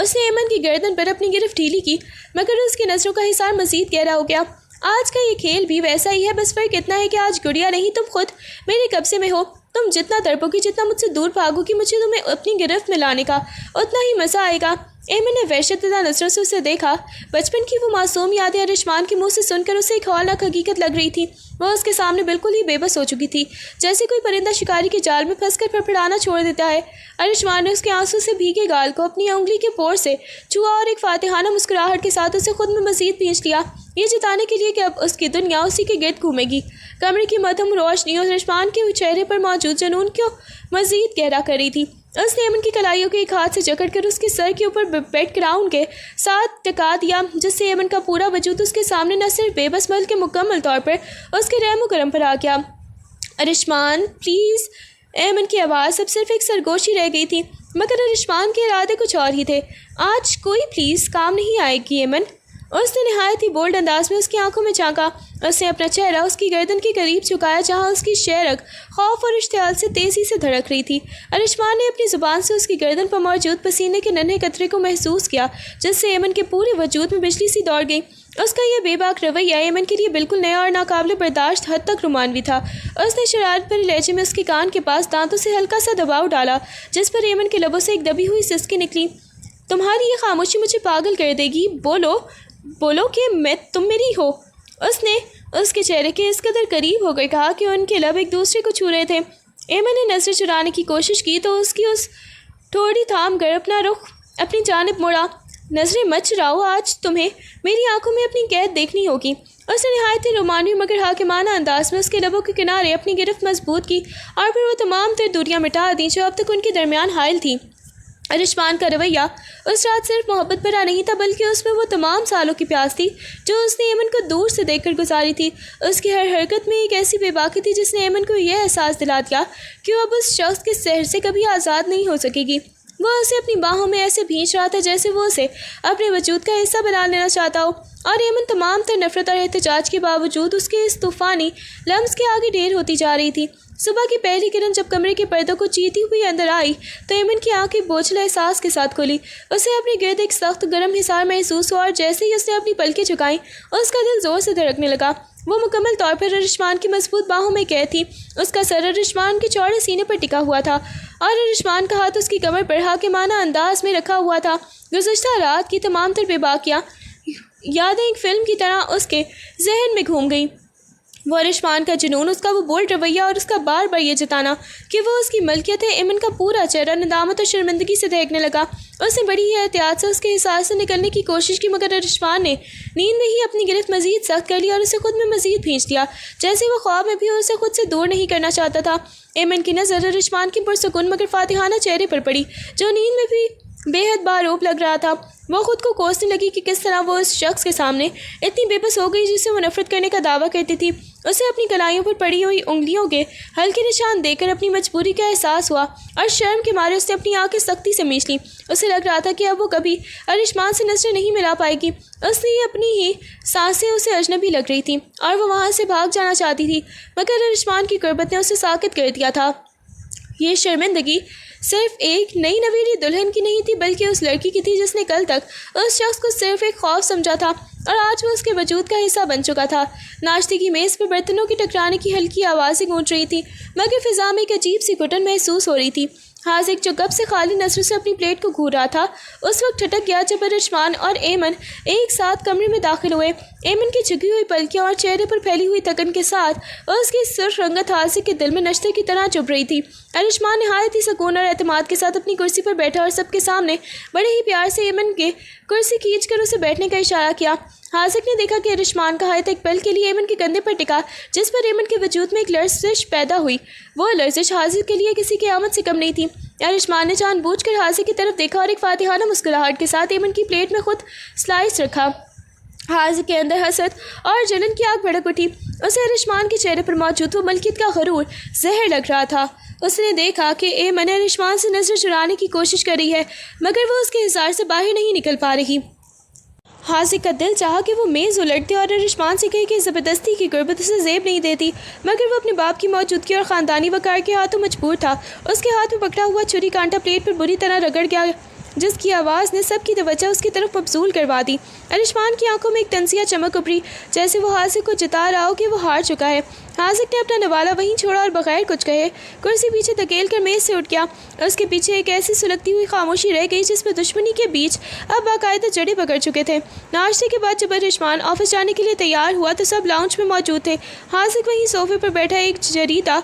اس نے ایمن کی گردن پر اپنی گرفت ڈھیلی کی، مگر اس کی نظروں کا حصار مزید گہرا ہو گیا۔ آج کا یہ کھیل بھی ویسا ہی ہے، بس فرق اتنا ہے کہ آج گڑیا نہیں، تم خود میرے قبضے میں ہو۔ تم جتنا تڑپو گی، جتنا مجھ سے دور بھاگو گی، مجھے تمہیں اپنی گرفت میں لانے کا اتنا ہی مزہ آئے گا۔ ایمن نے وحشت زدہ نظروں سے اسے دیکھا۔ بچپن کی وہ معصوم یادیں ارشمان کے منہ سے سن کر اسے ایک ہولناک حقیقت لگ رہی تھی۔ وہ اس کے سامنے بالکل ہی بے بس ہو چکی تھی، جیسے کوئی پرندہ شکاری کے جال میں پھنس کر پھڑپھڑانا چھوڑ دیتا ہے۔ ارشمان نے اس کے آنسوں سے بھیگے گال کو اپنی انگلی کے پور سے چھوا اور ایک فاتحانہ مسکراہٹ کے ساتھ اسے خود میں مزید بھینچ لیا، یہ جتانے کے لیے کہ اب اس کی دنیا اسی کے گرد گھومے گی۔ کمرے کی مدھم روشنی اور ارشمان کے چہرے پر موجود جنون کو مزید گہرا کر رہی تھی۔ اس نے ایمن کی کلائیوں کے ایک ہاتھ سے جکڑ کر اس کے سر کے اوپر بیڈ گراؤنڈ کے ساتھ ٹکا دیا، جس سے ایمن کا پورا وجود اس کے سامنے نہ صرف بے بس بلکہ مکمل طور پر اس کے رحم و کرم پر آ گیا۔ ارشمان پلیز، ایمن کی آواز اب صرف ایک سرگوشی رہ گئی تھی، مگر ارشمان کے ارادے کچھ اور ہی تھے۔ آج کوئی پلیز کام نہیں آئے گی ایمن۔ اس نے نہایت ہی بولڈ انداز میں اس کی آنکھوں میں جھانکا۔ اس نے اپنا چہرہ اس کی گردن کے قریب جھکایا جہاں اس کی شہرگ خوف اور اشتعال سے تیزی سے دھڑک رہی تھی۔ ارشمان نے اپنی زبان سے اس کی گردن پر موجود پسینے کے ننھے قطرے کو محسوس کیا، جس سے ایمن کے پورے وجود میں بجلی سی دوڑ گئی۔ اس کا یہ بے باک رویہ ایمن کے لیے بالکل نیا اور ناقابل برداشت حد تک رومانوی تھا۔ اس نے شرارت بھرے لہجے میں اس کے کان کے پاس دانتوں سے ہلکا سا دباؤ ڈالا، جس پر ایمن کے لبوں سے ایک دبی ہوئی سسکی نکلی۔ تمہاری یہ خاموشی مجھے پاگل کر دے گی، بولو کہ تم میری ہو۔ اس نے اس کے چہرے کے اس قدر قریب ہو کر کہا کہ ان کے لب ایک دوسرے کو چھو رہے تھے۔ ایمن نے نظر چرانے کی کوشش کی تو اس کی اس تھوڑی تھام کر اپنا رخ اپنی جانب موڑا۔ نظریں مت چراؤ، آج تمہیں میری آنکھوں میں اپنی قید دیکھنی ہوگی۔ اس نے نہایت ہی رومانوی مگر حاکمانہ انداز میں اس کے لبوں کے کنارے اپنی گرفت مضبوط کی اور پھر وہ تمام تر دوریاں مٹا دیں جو اب تک ان کے درمیان حائل تھیں۔ ارشمان کا رویہ اس رات صرف محبت بھرا نہیں تھا، بلکہ اس میں وہ تمام سالوں کی پیاس تھی جو اس نے ایمن کو دور سے دیکھ کر گزاری تھی۔ اس کی ہر حرکت میں ایک ایسی بے باکی تھی جس نے ایمن کو یہ احساس دلا دیا کہ وہ اب اس شخص کے سحر سے کبھی آزاد نہیں ہو سکے گی۔ وہ اسے اپنی باہوں میں ایسے بھینچ رہا تھا جیسے وہ اسے اپنے وجود کا حصہ بنا لینا چاہتا ہو، اور ایمن تمام تر نفرت اور احتجاج کے باوجود اس کے اس طوفانی لمس کے آگے ڈھیر ہوتی جا رہی تھی۔ صبح کی پہلی کرن جب کمرے کے پردوں کو چیتی ہوئی اندر آئی تو ایمن کی آنکھیں بوجھل احساس کے ساتھ کھلی۔ اسے اپنے گرد ایک سخت گرم حصار محسوس ہوا، اور جیسے ہی اس نے اپنی پلکیں جھکائیں اس کا دل زور سے دھڑکنے لگا۔ وہ مکمل طور پر ارشمان کی مضبوط باہوں میں قید تھی۔ اس کا سر ارشمان کے چوڑے سینے پر ٹکا ہوا تھا اور ارشمان کا ہاتھ اس کی کمر پر حاکمانہ انداز میں رکھا ہوا تھا۔ گزشتہ رات کی تمام تر بے باکیاں یادیں ایک فلم کی طرح اس کے ذہن میں گھوم گئیں۔ وہ ارشمان کا جنون، اس کا وہ بولڈ رویہ اور اس کا بار بار یہ جتانا کہ وہ اس کی ملکیت ہے۔ ایمن کا پورا چہرہ ندامت اور شرمندگی سے دہکنے لگا۔ اس نے بڑی ہی احتیاط سے اس کے حساس سے نکلنے کی کوشش کی، مگر ارشمان نے نیند میں ہی اپنی گرفت مزید سخت کر لی اور اسے خود میں مزید بھینچ لیا، جیسے وہ خواب میں بھی اسے خود سے دور نہیں کرنا چاہتا تھا۔ ایمن کی نظر ارشمان کے پرسکون مگر فاتحانہ چہرے پر پڑی، جو نیند میں بھی بے حد باروب لگ رہا تھا۔ وہ خود کو کوسنے لگی کہ کس طرح وہ اس شخص کے سامنے اتنی بے بس ہو گئی جس سے وہ نفرت کرنے کا دعویٰ کرتی تھی۔ اسے اپنی کلائیوں پر پڑی ہوئی انگلیوں کے ہلکے نشان دے کر اپنی مجبوری کا احساس ہوا، اور شرم کے مارے اس نے اپنی آنکھیں سختی سے میچ لیں۔ اسے لگ رہا تھا کہ اب وہ کبھی ارشمان سے نظریں نہیں ملا پائے گی۔ اس نے اپنی ہی سانسیں اسے اجنبی لگ رہی تھیں اور وہ وہاں سے بھاگ جانا چاہتی تھی، مگر ارشمان کی قربت نے اسے ساکت کر دیا تھا۔ یہ شرمندگی صرف ایک نئی نویلی دلہن کی نہیں تھی، بلکہ اس لڑکی کی تھی جس نے کل تک اس شخص کو صرف ایک خوف سمجھا تھا اور آج وہ اس کے وجود کا حصہ بن چکا تھا۔ ناشتے کی میز پر برتنوں کے ٹکرانے کی ہلکی آوازیں گونج رہی تھیں، مگر فضا میں ایک عجیب سی گھٹن محسوس ہو رہی تھی۔ حاذق جو کب سے خالی نظروں سے اپنی پلیٹ کو گھور رہا تھا، اس وقت ٹھٹک گیا جب ارشمان اور ایمن ایک ساتھ کمرے میں داخل ہوئے۔ ایمن کی جھکی ہوئی پلکیاں اور چہرے پر پھیلی ہوئی تھکن کے ساتھ اس کی سرخ رنگت حاذق کے دل میں نشتے کی طرح چبھ رہی تھی۔ ارشمان نہایت ہی سکون اور اعتماد کے ساتھ اپنی کرسی پر بیٹھا اور سب کے سامنے بڑے ہی پیار سے ایمن کے کرسی کھینچ کر اسے بیٹھنے کا اشارہ کیا۔ حاذق نے دیکھا کہ ارشمان کا ہاتھ ایک پل کے لیے ایمن کے کندھے پر ٹکا، جس پر ایمن کے وجود میں ایک لرزش پیدا ہوئی۔ وہ لرزش حاذق کے لیے کسی قیامت سے کم نہیں تھی۔ ارشمان نے جان بوجھ کر حاذق کی طرف دیکھا اور ایک فاتحانہ مسکراہٹ کے ساتھ ایمن کی پلیٹ میں خود سلائس رکھا۔ حاضق کے اندر حسد اور جلن کی آگ بھڑک اٹھی۔ اسے ارشمان کے چہرے پر موجود وہ ملکیت کا غرور زہر لگ رہا تھا۔ اس نے دیکھا کہ ایمن ارشمان سے نظر چرانے کی کوشش کر رہی ہے، مگر وہ اس کے حصار سے باہر نہیں نکل پا رہی۔ حاضق کا دل چاہا کہ وہ میز الٹ دے اور ارشمان سے کہے کہ زبردستی کی غربت اسے زیب نہیں دیتی، مگر وہ اپنے باپ کی موجودگی اور خاندانی وقار کے ہاتھوں مجبور تھا۔ اس کے ہاتھ میں پکڑا ہوا چھری کانٹا پلیٹ پر بری طرح رگڑ گیا، جس کی آواز نے سب کی توجہ اس کی طرف مبذول کروا دی۔ ارشمان کی آنکھوں میں ایک تنزیہ چمک ابھری، جیسے وہ حاضق کو جتا رہا ہو کہ وہ ہار چکا ہے۔ حاضق نے اپنا نوالہ وہیں چھوڑا اور بغیر کچھ کہے کرسی پیچھے دھکیل کر میز سے اٹھ گیا۔ اس کے پیچھے ایک ایسی سلگتی ہوئی خاموشی رہ گئی جس میں دشمنی کے بیچ اب باقاعدہ جڑیں پکڑ چکے تھے۔ ناشتے کے بعد جب ارشمان آفس جانے کے لیے تیار ہوا تو سب لاؤنج میں موجود تھے۔ حاضق وہیں صوفے پر بیٹھا ایک جریدہ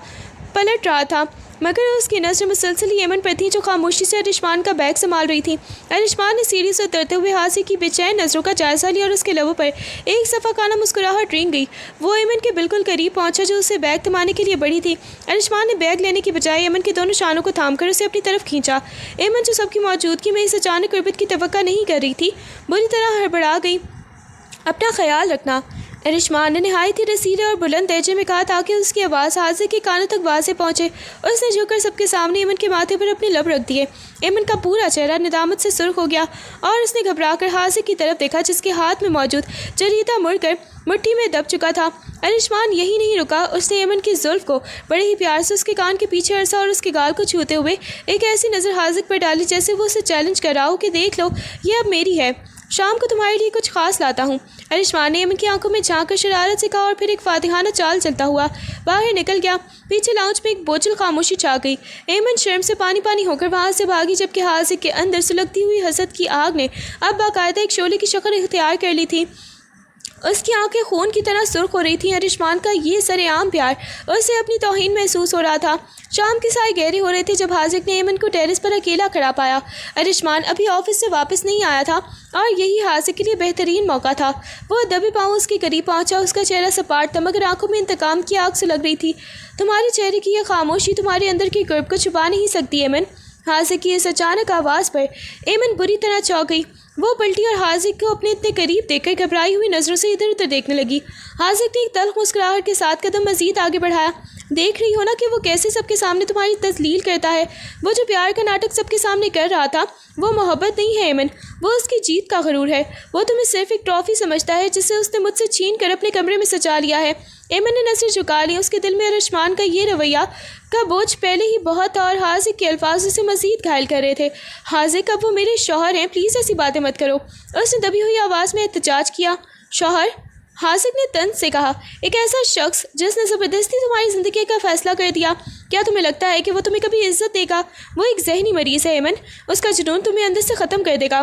پلٹ رہا تھا، مگر اس کی نظر مسلسل ایمن پر تھی جو خاموشی سے ارشمان کا بیگ سنبھال رہی تھی۔ ارشمان نے سیڑھی سے اترتے ہوئے حاضق کی بے چین نظروں کا جائزہ لیا اور اس کے لبوں پر ایک صفاقانہ مسکراہٹ رینگ گئی۔ وہ ایمن کے بالکل قریب پہنچا جو اسے بیگ تھمانے کے لیے بڑھی تھی۔ ارشمان نے بیگ لینے کی بجائے ایمن کے دونوں شانوں کو تھام کر اسے اپنی طرف کھینچا۔ ایمن جو سب کی موجودگی میں اس اچانک قربت کی توقع نہیں کر رہی تھی، بری طرح ہڑبڑا گئی۔ اپنا خیال رکھنا، ارشمان نے نہایت ہی رسیلے اور بلند لہجے میں کہا تاکہ اس کی آواز حاضق کے کانوں تک واضح پہنچے۔ اس نے جھک کر سب کے سامنے ایمن کے ماتھے پر اپنے لب رکھ دیے۔ ایمن کا پورا چہرہ ندامت سے سرخ ہو گیا اور اس نے گھبرا کر حاضق کی طرف دیکھا جس کے ہاتھ میں موجود جریدہ مڑ کر مٹھی میں دب چکا تھا۔ ارشمان یہی نہیں رکا، اس نے ایمن کی زلف کو بڑے ہی پیار سے اس کے کان کے پیچھے عرصہ اور اس کے گال کو چھوتے ہوئے ایک ایسی نظر حاضق پر ڈالی جیسے وہ اسے چیلنج کر رہا ہو کہ دیکھ لو یہ اب میری ہے، شام کو تمہارے لیے کچھ خاص لاتا ہوں۔ ارشمان نے ایمن کی آنکھوں میں جھانک کر شرارت سے کہا اور پھر ایک فاتحانہ چال چلتا ہوا باہر نکل گیا۔ پیچھے لاؤنج میں ایک بوجھل خاموشی چھا گئی۔ ایمن شرم سے پانی پانی ہو کر وہاں سے بھاگی، جبکہ حاضق کے اندر سلگتی ہوئی حسد کی آگ نے اب باقاعدہ ایک شعلے کی شکل اختیار کر لی تھی۔ اس کی آنکھیں خون کی طرح سرخ ہو رہی تھیں۔ ارشمان کا یہ سر عام پیار اسے اپنی توہین محسوس ہو رہا تھا۔ شام کے سائے گہرے ہو رہے تھے جب حاضق نے ایمن کو ٹیرس پر اکیلا کھڑا پایا۔ ارشمان ابھی آفس سے واپس نہیں آیا تھا اور یہی حاضق کے لیے بہترین موقع تھا۔ وہ دبے پاؤں اس کے قریب پہنچا، اس کا چہرہ سپاٹ تھا مگر آنکھوں میں انتقام کی آگ سے لگ رہی تھی۔ تمہارے چہرے کی یہ خاموشی تمہارے اندر کی کرب کو چھپا نہیں سکتی ایمن۔ حاضق کی اس اچانک آواز پر ایمن بری طرح چونک گئی۔ وہ پلٹی اور حاضق کو اپنے اتنے قریب دیکھ کر گھبرائی ہوئی نظروں سے ادھر ادھر دیکھنے لگی۔ حاضق نے ایک تلخ مسکراہٹ کے ساتھ قدم مزید آگے بڑھایا۔ دیکھ رہی ہو نا کہ وہ کیسے سب کے سامنے تمہاری تذلیل کرتا ہے۔ وہ جو پیار کا ناٹک سب کے سامنے کر رہا تھا وہ محبت نہیں ہے ایمن، وہ اس کی جیت کا غرور ہے۔ وہ تمہیں صرف ایک ٹرافی سمجھتا ہے جسے اس نے مجھ سے چھین کر اپنے کمرے میں سجا لیا ہے۔ ایمن نے نظر جھکا لی۔ اس کے دل میں ارشمان کا یہ رویہ کا بوجھ پہلے ہی بہت تھا اور حاضق کے الفاظ اسے مزید گھائل کر رہے تھے۔ حاضق اب وہ میرے شوہر ہیں، پلیز ایسی باتیں مت کرو، اس نے دبی ہوئی آواز میں احتجاج کیا۔ شوہر؟ حاضق نے طنز سے کہا، ایک ایسا شخص جس نے زبردستی تمہاری زندگی کا فیصلہ کر دیا۔ کیا تمہیں لگتا ہے کہ وہ تمہیں کبھی عزت دے گا؟ وہ ایک ذہنی مریض ہے ایمن، اس کا جنون تمہیں اندر سے ختم کر دے گا۔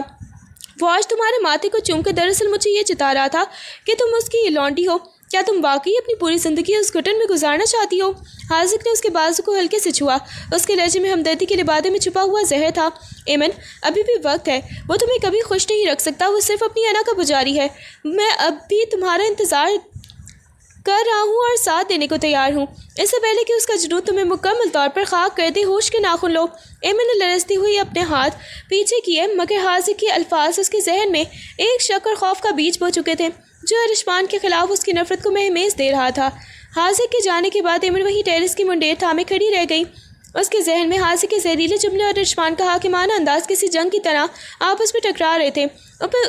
وہ آج تمہارے ماتھے کو چوم کر دراصل مجھے یہ جتا رہا تھا کہ تم اس کی لونڈی ہو۔ کیا تم واقعی اپنی پوری زندگی اس گھٹن میں گزارنا چاہتی ہو؟ حاضق نے اس کے بازو کو ہلکے سے چھوا۔ اس کے لہجے میں ہمدردی کے لبادے میں چھپا ہوا زہر تھا۔ ایمن، ابھی بھی وقت ہے، وہ تمہیں کبھی خوش نہیں رکھ سکتا، وہ صرف اپنی انا کا پجاری ہے۔ میں اب بھی تمہارا انتظار کر رہا ہوں اور ساتھ دینے کو تیار ہوں، اس سے پہلے کہ اس کا جنون تمہیں مکمل طور پر خاک کر دے۔ ہوش کے ناخن لو۔ ایمن نے لرزتی ہوئی اپنے ہاتھ پیچھے کیے مگر حاضق کے الفاظ اس کے ذہن میں ایک شک اور خوف کا بیج بو چکے تھے جو ارشمان کے خلاف اس کی نفرت کو مہمیز دے رہا تھا۔ حاضق کے جانے کے بعد ایمن وہی ٹیرس کی منڈیر تھامے کھڑی رہ گئی۔ اس کے ذہن میں حاضق کے زہریلے جملے اور ارشمان کا حاکمانہ انداز کسی جنگ کی طرح آپس میں ٹکرا رہے تھے۔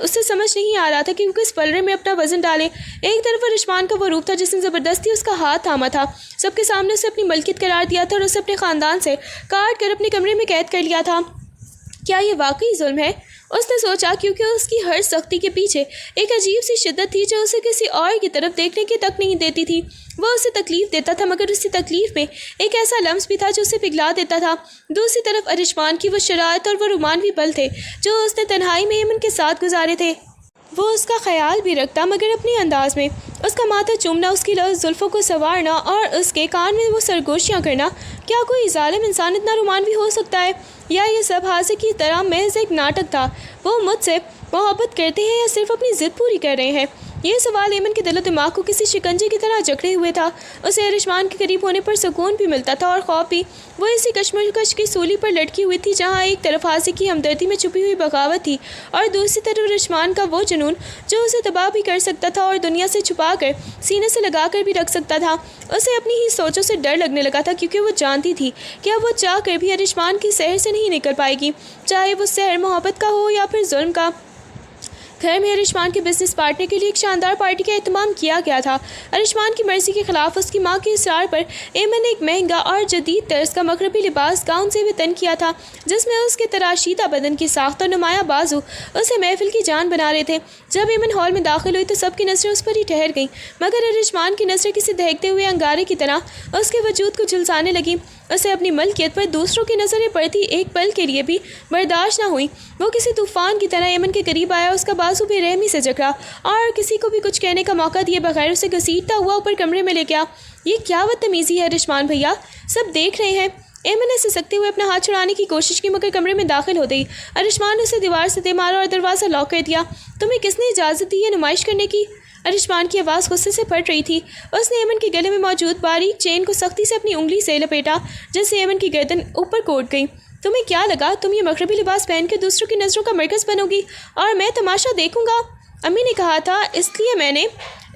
اسے سمجھ نہیں آ رہا تھا کہ وہ کس پلڑے میں اپنا وزن ڈالے۔ ایک طرف ارشمان کا وہ روپ تھا جس نے زبردستی اس کا ہاتھ تھاما تھا، سب کے سامنے اسے اپنی ملکیت قرار دیا تھا اور اسے اپنے خاندان سے کاٹ کر اپنے کمرے میں قید کر لیا تھا۔ کیا یہ واقعی ظلم ہے؟ اس نے سوچا، کیونکہ اس کی ہر سختی کے پیچھے ایک عجیب سی شدت تھی جو اسے کسی اور کی طرف دیکھنے کی تک نہیں دیتی تھی۔ وہ اسے تکلیف دیتا تھا مگر اسی تکلیف میں ایک ایسا لمس بھی تھا جو اسے پگھلا دیتا تھا۔ دوسری طرف ارشمان کی وہ شرارت اور وہ رومانوی پل تھے جو اس نے تنہائی میں ایمن کے ساتھ گزارے تھے۔ وہ اس کا خیال بھی رکھتا مگر اپنے انداز میں، اس کا ماتھا چومنا، اس کی زلفوں کو سنوارنا اور اس کے کان میں وہ سرگوشیاں کرنا۔ کیا کوئی ظالم انسان اتنا رومانوی ہو سکتا ہے؟ یا یہ سب حاضق کی طرح محض ایک ناٹک تھا؟ وہ مجھ سے محبت کرتے ہیں یا صرف اپنی ضد پوری کر رہے ہیں؟ یہ سوال ایمن کے دل و دماغ کو کسی شکنجے کی طرح جکڑے ہوئے تھا۔ اسے ارشمان کے قریب ہونے پر سکون بھی ملتا تھا اور خوف بھی۔ وہ اسی کشمکش کی سولی پر لٹکی ہوئی تھی جہاں ایک طرف حاصل کی ہمدردی میں چھپی ہوئی بغاوت تھی اور دوسری طرف ارشمان کا وہ جنون جو اسے تباہ بھی کر سکتا تھا اور دنیا سے چھپا کر سینے سے لگا کر بھی رکھ سکتا تھا۔ اسے اپنی ہی سوچوں سے ڈر لگنے لگا تھا کیونکہ وہ جانتی تھی کہ اب وہ چاہ کر بھی ارشمان کی سحر سے نہیں نکل پائے گی، چاہے وہ سحر محبت کا ہو یا پھر ظلم کا۔ گھر میں ارشمان کے بزنس پارٹنر کے لیے ایک شاندار پارٹی کا اہتمام کیا گیا تھا۔ ارشمان کی مرضی کے خلاف اس کی ماں کے اصرار پر ایمن نے ایک مہنگا اور جدید طرز کا مغربی لباس گاؤن سے بھی تن کیا تھا جس میں اس کے تراشیدہ بدن کی ساخت اور نمایاں بازو اسے محفل کی جان بنا رہے تھے۔ جب ایمن ہال میں داخل ہوئی تو سب کی نظریں اس پر ہی ٹھہر گئیں، مگر ارشمان کی نظریں کسی دہکتے ہوئے انگارے کی طرح اس کے وجود کو جھلسانے لگیں۔ اسے اپنی ملکیت پر دوسروں کی نظریں پڑتی ایک پل کے لیے بھی برداشت نہ ہوئی۔ وہ کسی طوفان کی طرح ایمن کے قریب آیا، اس کا بازو بے رحمی سے جکڑا اور کسی کو بھی کچھ کہنے کا موقع دیے بغیر اسے گھسیٹتا ہوا اوپر کمرے میں لے گیا۔ یہ کیا بدتمیزی ہے ارشمان بھیا، سب دیکھ رہے ہیں۔ ایمن نے سسکتے ہوئے اپنا ہاتھ چھڑانے کی کوشش کی مگر کمرے میں داخل ہو گئی۔ ارشمان نے اسے دیوار سے دے مارا اور دروازہ لاک کر دیا۔ تمہیں کس نے اجازت دی ہے نمائش کرنے کی؟ ارشمان کی آواز غصے سے پھٹ رہی تھی۔ اس نے ایمن کے گلے میں موجود باریک چین کو سختی سے اپنی انگلی سے لپیٹا جس سے ایمن کی گردن اوپر کوٹ گئی۔ تمہیں کیا لگا تم یہ مغربی لباس پہن کے دوسروں کی نظروں کا مرکز بنو گی اور میں تماشا دیکھوں گا؟ امی نے کہا تھا، اس لیے میں نے۔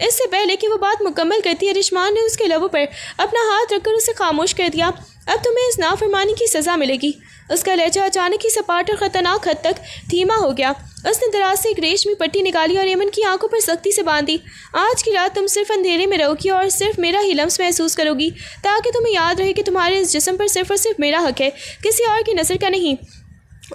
اس سے پہلے کہ وہ بات مکمل کرتی ارشمان نے اس کے لبوں پر اپنا ہاتھ رکھ کر اسے خاموش کر دیا۔ اب تمہیں اس نافرمانی کی سزا ملے گی۔ اس کا لہجہ اچانک ہی سپاٹ اور خطرناک حد تک دھیما ہو گیا۔ اس نے دراز سے ایک ریشمی پٹی نکالی اور ایمن کی آنکھوں پر سختی سے باندھی۔ آج کی رات تم صرف اندھیرے میں رہو گی اور صرف میرا ہی لمس محسوس کرو گی تاکہ تمہیں یاد رہے کہ تمہارے اس جسم پر صرف اور صرف میرا حق ہے، کسی اور کی نظر کا نہیں۔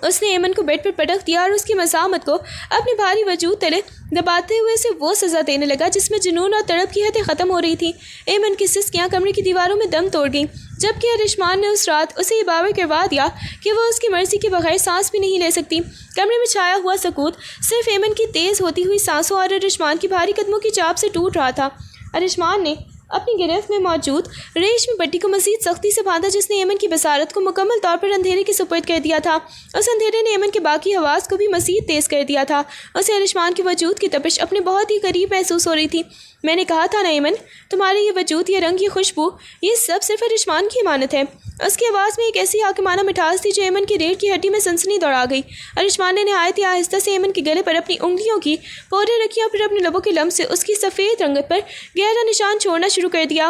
اس نے ایمن کو بیڈ پر پٹک دیا اور اس کی مزاحمت کو اپنے بھاری وجود تلے دباتے ہوئے اسے وہ سزا دینے لگا جس میں جنون اور تڑپ کی حدیں ختم ہو رہی تھیں۔ ایمن کی سسکیاں کمرے کی دیواروں میں دم توڑ گئیں جبکہ ارشمان نے اس رات اسے یہ باور کروا دیا کہ وہ اس کی مرضی کے بغیر سانس بھی نہیں لے سکتی۔ کمرے میں چھایا ہوا سکوت صرف ایمن کی تیز ہوتی ہوئی سانسوں اور ارشمان کی بھاری قدموں کی چاپ سے ٹوٹ رہا تھا۔ ارشمان نے اپنی گرفت میں موجود ریشمی پٹی کو مزید سختی سے باندھا جس نے ایمن کی بصارت کو مکمل طور پر اندھیرے کے سپرد کر دیا تھا۔ اس اندھیرے نے ایمن کے باقی حواس کو بھی مزید تیز کر دیا تھا۔ اسے ارشمان کے وجود کی تپش اپنے بہت ہی قریب محسوس ہو رہی تھی۔ میں نے کہا تھا نا ایمن، تمہارے یہ وجود، یہ رنگ، یہ خوشبو، یہ سب صرف ارشمان کی امانت ہے۔ اس کی آواز میں ایک ایسی حاکمانہ مٹھاس تھی جو ایمن کی ریڑھ کی ہڈی میں سنسنی دوڑا گئی۔ ارشمان نے نہایت ہی آہستہ سے ایمن کے گلے پر اپنی انگلیوں کی پورے رکھی اور پھر اپنے لبوں کے لمس سے اس کی سفید رنگت پر گہرا نشان چھوڑنا شروع کر دیا۔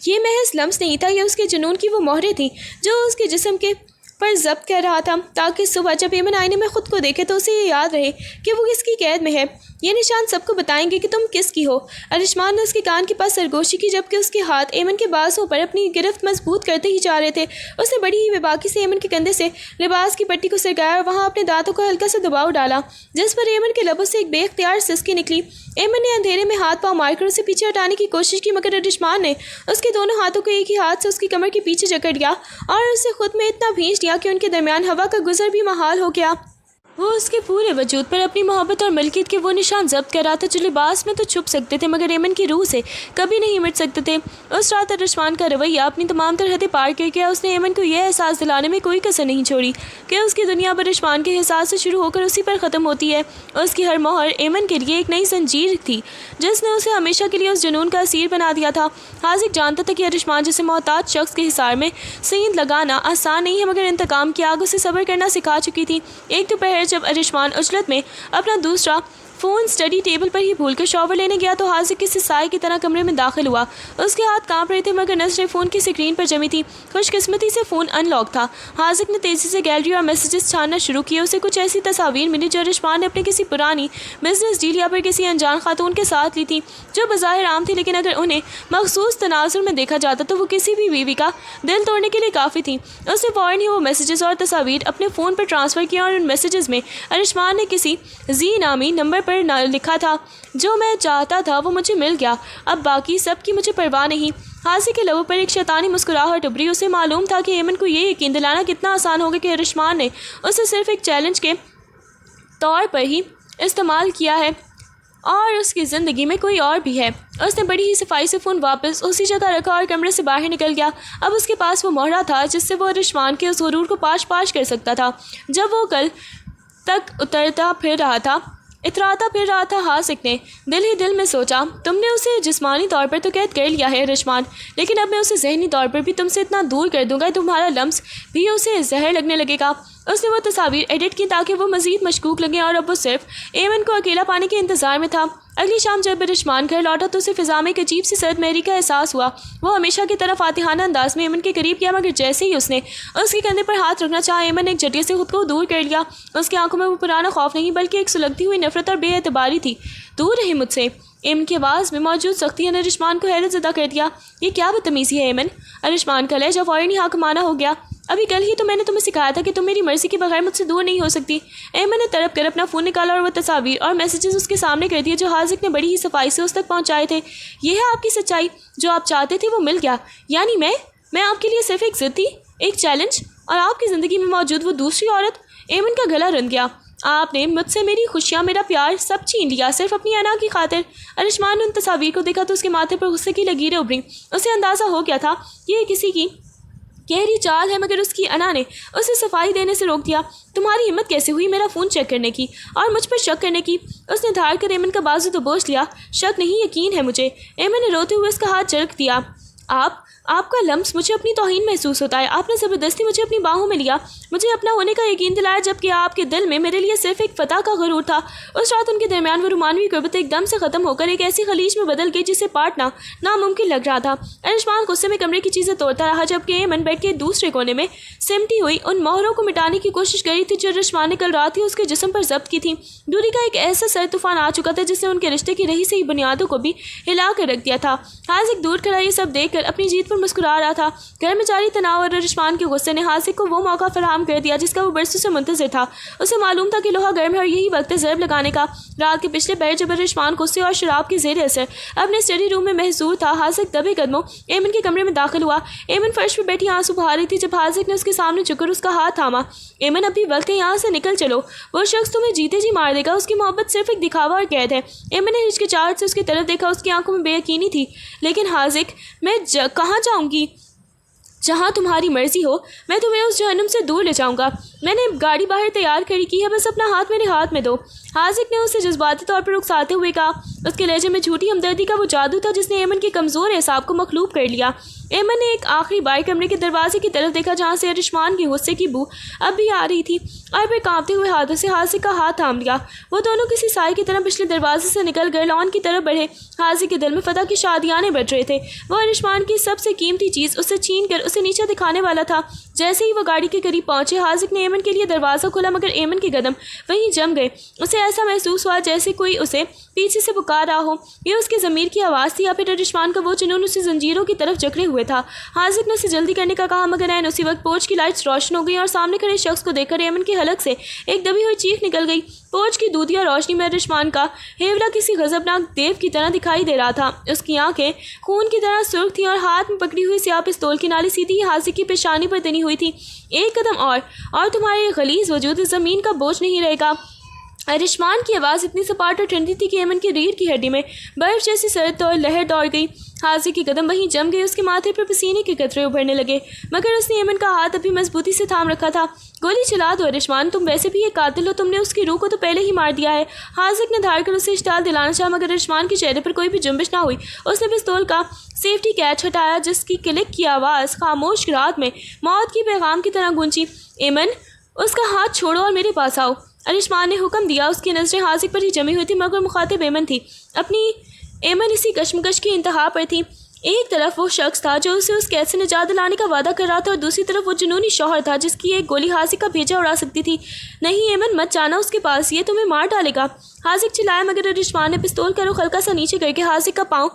یہ محض لمس نہیں تھا، یہ اس کے جنون کی وہ مہریں تھیں جو اس کے جسم کے پر ضبط کر رہا تھا تاکہ صبح جب ایمن آئینے میں خود کو دیکھے تو اسے یہ یاد رہے کہ وہ کس کی قید میں ہے۔ یہ نشان سب کو بتائیں گے کہ تم کس کی ہو۔ ارشمان نے اس کے کان کے پاس سرگوشی کی جبکہ اس کے ہاتھ ایمن کے بازوں پر اپنی گرفت مضبوط کرتے ہی جا رہے تھے۔ اس نے بڑی ہی بے باکی سے ایمن کے کندھے سے لباس کی پٹی کو سرگایا اور وہاں اپنے دانتوں کا ہلکا سا دباؤ ڈالا جس پر ایمن کے لبوں سے ایک بے اختیار سسکی نکلی۔ ایمن نے اندھیرے میں ہاتھ پاؤں مار کر اسے پیچھے ہٹانے کی کوشش کی مگر ارشمان نے اس کے دونوں ہاتھوں کو ایک ہی ہاتھ سے اس کی کمر کے پیچھے جکڑ لیا اور اسے خود میں اتنا بھینچ دیا کہ ان کے درمیان ہوا کا گزر بھی محال ہو گیا۔ وہ اس کے پورے وجود پر اپنی محبت اور ملکیت کے وہ نشان ضبط کر رہا تھا جو لباس میں تو چھپ سکتے تھے مگر ایمن کی روح سے کبھی نہیں مٹ سکتے تھے۔ اس رات ارشمان کا رویہ اپنی تمام تر حدیں پار کر گیا۔ اس نے ایمن کو یہ احساس دلانے میں کوئی کسر نہیں چھوڑی کہ اس کی دنیا ارشمان کے احساس سے شروع ہو کر اسی پر ختم ہوتی ہے۔ اس کی ہر مہر ایمن کے لیے ایک نئی زنجیر تھی جس نے اسے ہمیشہ کے لیے اس جنون کا اسیر بنا دیا تھا۔ حاذق جانتا تھا کہ ارشمان جیسے محتاط شخص کے حصار میں سیند لگانا آسان نہیں ہے مگر انتقام کی آگ اسے صبر کرنا سکھا چکی تھی۔ ایک دوپہر جب ارشمان عجلت میں اپنا دوسرا فون اسٹڈی ٹیبل پر ہی بھول کر شاور لینے گیا تو حاذق کسی سائے کی طرح کمرے میں داخل ہوا۔ اس کے ہاتھ کانپ رہے تھے مگر نظریں فون کی اسکرین پر جمی تھی۔ خوش قسمتی سے فون ان لاک تھا۔ حاذق نے تیزی سے گیلری اور میسیجز چھاننا شروع کیے۔ اسے کچھ ایسی تصاویر ملی جو ارشمان نے اپنے کسی پرانی بزنس ڈیل یا پھر کسی انجان خاتون کے ساتھ لی تھی جو بظاہر عام تھی لیکن اگر انہیں مخصوص تناظر میں دیکھا جاتا تو وہ کسی بھی بیوی کا دل توڑنے کے لیے کافی تھی۔ اس نے فوراً ہی وہ میسیجز اور تصاویر اپنے فون پر ٹرانسفر کیا اور ان میسیجز میں ارشمان نے کسی زی نامی نمبر پر لکھا تھا، جو میں چاہتا تھا وہ مجھے مل گیا، اب باقی سب کی مجھے پرواہ نہیں۔ حاذق کے لبوں پر ایک شیطانی مسکراہٹ ابھری۔ اسے معلوم تھا کہ ایمن کو یہ یقین دلانا کتنا آسان ہوگا کہ ارشمان نے اسے صرف ایک چیلنج کے طور پر ہی استعمال کیا ہے اور اس کی زندگی میں کوئی اور بھی ہے۔ اس نے بڑی ہی صفائی سے فون واپس اسی جگہ رکھا اور کمرے سے باہر نکل گیا۔ اب اس کے پاس وہ مہرہ تھا جس سے وہ ارشمان کے اس غرور کو پاش پاش کر سکتا تھا۔ جب وہ کل تک اترتا پھر رہا تھا اتراتا پھر رہا تھا حاسق نے دل ہی دل میں سوچا، تم نے اسے جسمانی طور پر تو قید کر لیا ہے رشمان، لیکن اب میں اسے ذہنی طور پر بھی تم سے اتنا دور کر دوں گا تمہارا لمس بھی اسے زہر لگنے لگے گا۔ اس نے وہ تصاویر ایڈٹ کی تاکہ وہ مزید مشکوک لگیں اور اب وہ صرف ایمن کو اکیلا پانے کے انتظار میں تھا۔ اگلی شام جب رشمان گھر لوٹا تو اسے فضا میں ایک عجیب سی سرد مہری کا احساس ہوا۔ وہ ہمیشہ کی طرح فاتحانہ انداز میں ایمن کے قریب کیا، مگر جیسے ہی اس نے اس کے کندھے پر ہاتھ رکھنا چاہا، ایمن نے ایک جھٹکے سے خود کو دور کر لیا۔ اس کی آنکھوں میں وہ پرانا خوف نہیں بلکہ ایک سلگتی ہوئی نفرت اور بے اعتباری تھی۔ دور رہی مجھ سے، ایمن کی آواز میں موجود سختی نے رشمان کو حیرت زدہ کر دیا۔ یہ کیا بدتمیزی ہے ایمن؟ رشمان کا لہجہ فوراً ہی حاکمانہ ہو گیا۔ ابھی کل ہی تو میں نے تمہیں سکھایا تھا کہ تم میری مرضی کے بغیر مجھ سے دور نہیں ہو سکتی۔ ایمن نے تڑپ کر اپنا فون نکالا اور وہ تصاویر اور میسیجز اس کے سامنے کر دیے جو حاسق نے بڑی ہی صفائی سے اس تک پہنچائے تھے۔ یہ ہے آپ کی سچائی، جو آپ چاہتے تھے وہ مل گیا، یعنی میں آپ کے لیے صرف ایک ضد تھی، ایک چیلنج، اور آپ کی زندگی میں موجود وہ دوسری عورت۔ ایمن کا گلا رن گیا۔ آپ نے مجھ سے میری خوشیاں، میرا پیار سب چھین لیا، صرف اپنی انا کی خاطر۔ رشمان نے ان تصاویر کو دیکھا تو اس کے ماتھے پر غصے کی لکیریں ابھریں۔ اسے اندازہ ہو گیا تھا یہ کسی کی گہری چال ہے، مگر اس کی انا نے اسے صفائی دینے سے روک دیا۔ تمہاری ہمت کیسے ہوئی میرا فون چیک کرنے کی اور مجھ پر شک کرنے کی؟ اس نے دھاڑ کر ایمن کا بازو تو بوجھ لیا۔ شک نہیں، یقین ہے مجھے۔ ایمن نے روتے ہوئے اس کا ہاتھ جھڑک دیا۔ آپ کا لمس مجھے اپنی توہین محسوس ہوتا ہے۔ آپ نے زبردستی مجھے اپنی باہوں میں لیا، مجھے اپنا ہونے کا یقین دلایا، جبکہ آپ کے دل میں میرے لیے صرف ایک فتح کا غرور تھا۔ اس رات ان کے درمیان وہ رومانوی قربت ایک دم سے ختم ہو کر ایک ایسی خلیج میں بدل گئی جسے پاٹنا ناممکن لگ رہا تھا۔ رشمان غصے میں کمرے کی چیزیں توڑتا رہا، جبکہ ایمن بیڈ کے دوسرے کونے میں سمٹی ہوئی ان مہروں کو مٹانے کی کوشش کر رہی تھی جو رشمان نے کل رات ہی اس کے جسم پر ضبط کی تھی۔ دوری کا ایک ایسا سر طوفان آ چکا تھا جس نے ان کے رشتے کی رہی سی بنیادوں کو بھی ہلا کر رکھ دیا تھا۔ حاسق دور کھڑا یہ سب دیکھ کر اپنی جیت پر مسکرا رہا تھا۔ گھر میں جاری تناؤ اور رشمان کے غصے نے حاسق کو وہ موقع فراہم کر دیا جس کا وہ برسوں سے منتظر تھا۔ اسے معلوم تھا کہ لوہا گرم ہے اور یہی وقت ہے ضرب لگانے کا۔ رات کے پچھلے پہر جب رشمان غصے اور شراب کے زیر اثر اپنے اسٹڈی روم میں محصور تھا، حاسق دبے قدموں ایمن کے کمرے میں داخل ہوا۔ ایمن فرش پہ بیٹھی آنسو بہا رہی تھی جب حاسق نے اس کے سامنے جھک کر اس کا ہاتھ تھاما۔ ایمن ابھی وقت ہے، یہاں سے نکل چلو، وہ شخص تمہیں جیتے جی مار دے گا، اس کی محبت صرف ایک دکھاوا اور قید ہے۔ ایمن نے ہچکچاہٹ سے اس کی طرف دیکھا، اس کی آنکھوں میں بے یقینی تھی۔ لیکن حاسق، میں کہاں جاؤں گی؟ جہاں تمہاری مرضی ہو، میں تمہیں اس جہنم سے دور لے جاؤں گا۔ میں نے گاڑی باہر تیار کھڑی کی ہے، بس اپنا ہاتھ میرے ہاتھ میں دو۔ حاسق نے اسے جذباتی طور پر رخصاتے ہوئے کہا۔ اس کے لہجے میں جھوٹی ہمدردی کا وہ جادو تھا جس نے ایمن کے کمزور اعصاب کو مغلوب کر لیا۔ ایمن نے ایک آخری بار کمرے کے دروازے کی طرف دیکھا جہاں سے رشمان کی غصے کی بو اب بھی آ رہی تھی، اور پھر کانپتے ہوئے ہاتھوں سے حاسق کا ہاتھ تھام لیا۔ وہ دونوں کسی سائے کی طرح پچھلے دروازے سے نکل گئے لان کی طرف بڑھے۔ حاسق کے دل میں فتح کی شادیانے بج رہے تھے۔ وہ رشمان کی سب سے قیمتی چیز اسے چھین کر اسے نیچے دکھانے والا تھا۔ جیسے ہی وہ گاڑی کے قریب پہنچے، حاسق نے ایمن کے لیے دروازہ کھولا، مگر ایمن کے قدم وہیں جم گئے۔ اسے ایسا محسوس ہوا جیسے کوئی اسے پیچھے سے پکار رہا ہو۔ یہ اس کے ضمیر کی آواز تھی یا پھر رشمان کا وہ جنون اسے زنجیروں کی طرف جکڑے ہوئے تھا۔ حاسق نے اسے جلدی کرنے کا کہا، مگر عین اسی وقت پورچ کی لائٹس روشن ہو گئی اور سامنے کھڑے شخص کو دیکھ کر ایمن کے حلق سے ایک دبی ہوئی چیخ نکل گئی۔ پورچ کی دودھیا روشنی میں رشمان کا ہیولا کسی غضبناک دیو کی طرح دکھائی دے رہا تھا۔ اس کی آنکھیں خون کی طرح سرخ تھیں اور ہاتھ میں پکڑی ہوئی سیاہ پستول کی نالی سیدھی حاسق کی پیشانی پر تنی ہوئی تھی۔ ایک قدم اور تمہارے غلیظ وجود زمین کا بوجھ نہیں رہے گا۔ رشمان کی آواز اتنی سپاٹ اور ٹھنڈی تھی کہ ایمن کی ریڑھ کی ہڈی میں برف جیسی سرد اور لہر دوڑ گئی۔ حاسق کی قدم وہیں جم گئی، اس کے ماتھے پر پسینے کے قطرے ابھرنے لگے، مگر اس نے ایمن کا ہاتھ ابھی مضبوطی سے تھام رکھا تھا۔ گولی چلا دو رشمان، تم ویسے بھی ایک قاتل ہو، تم نے اس کی روح کو تو پہلے ہی مار دیا ہے۔ حاسق نے دھاڑ کر اسے اشتعال دلانا چاہا، مگر رشمان کے چہرے پر کوئی بھی جنبش نہ ہوئی۔ اس نے پستول کا سیفٹی کیچ ہٹایا جس کی کلک کی آواز خاموش رات میں موت کی پیغام کی طرح گونجی۔ ایمن، اس کا ہاتھ چھوڑو اور میرے پاس آؤ، رشمان نے حکم دیا۔ اس کی نظریں حاسق پر ہی جمی ہوئی تھی، مگر مخاطب ایمن تھی۔ ایمن اسی کشمکش کی انتہا پر تھی۔ ایک طرف وہ شخص تھا جو اسے اس قید سے نجات دلانے کا وعدہ کر رہا تھا، اور دوسری طرف وہ جنونی شوہر تھا جس کی ایک گولی حاسق کا بھیجا اڑا سکتی تھی۔ نہیں ایمن، مت جانا اس کے پاس، یہ تمہیں مار ڈالے گا۔ حاسق چلایا، مگر رشمان نے پستول کا رخ ہلکا سا نیچے کر کے حاسق کا پاؤں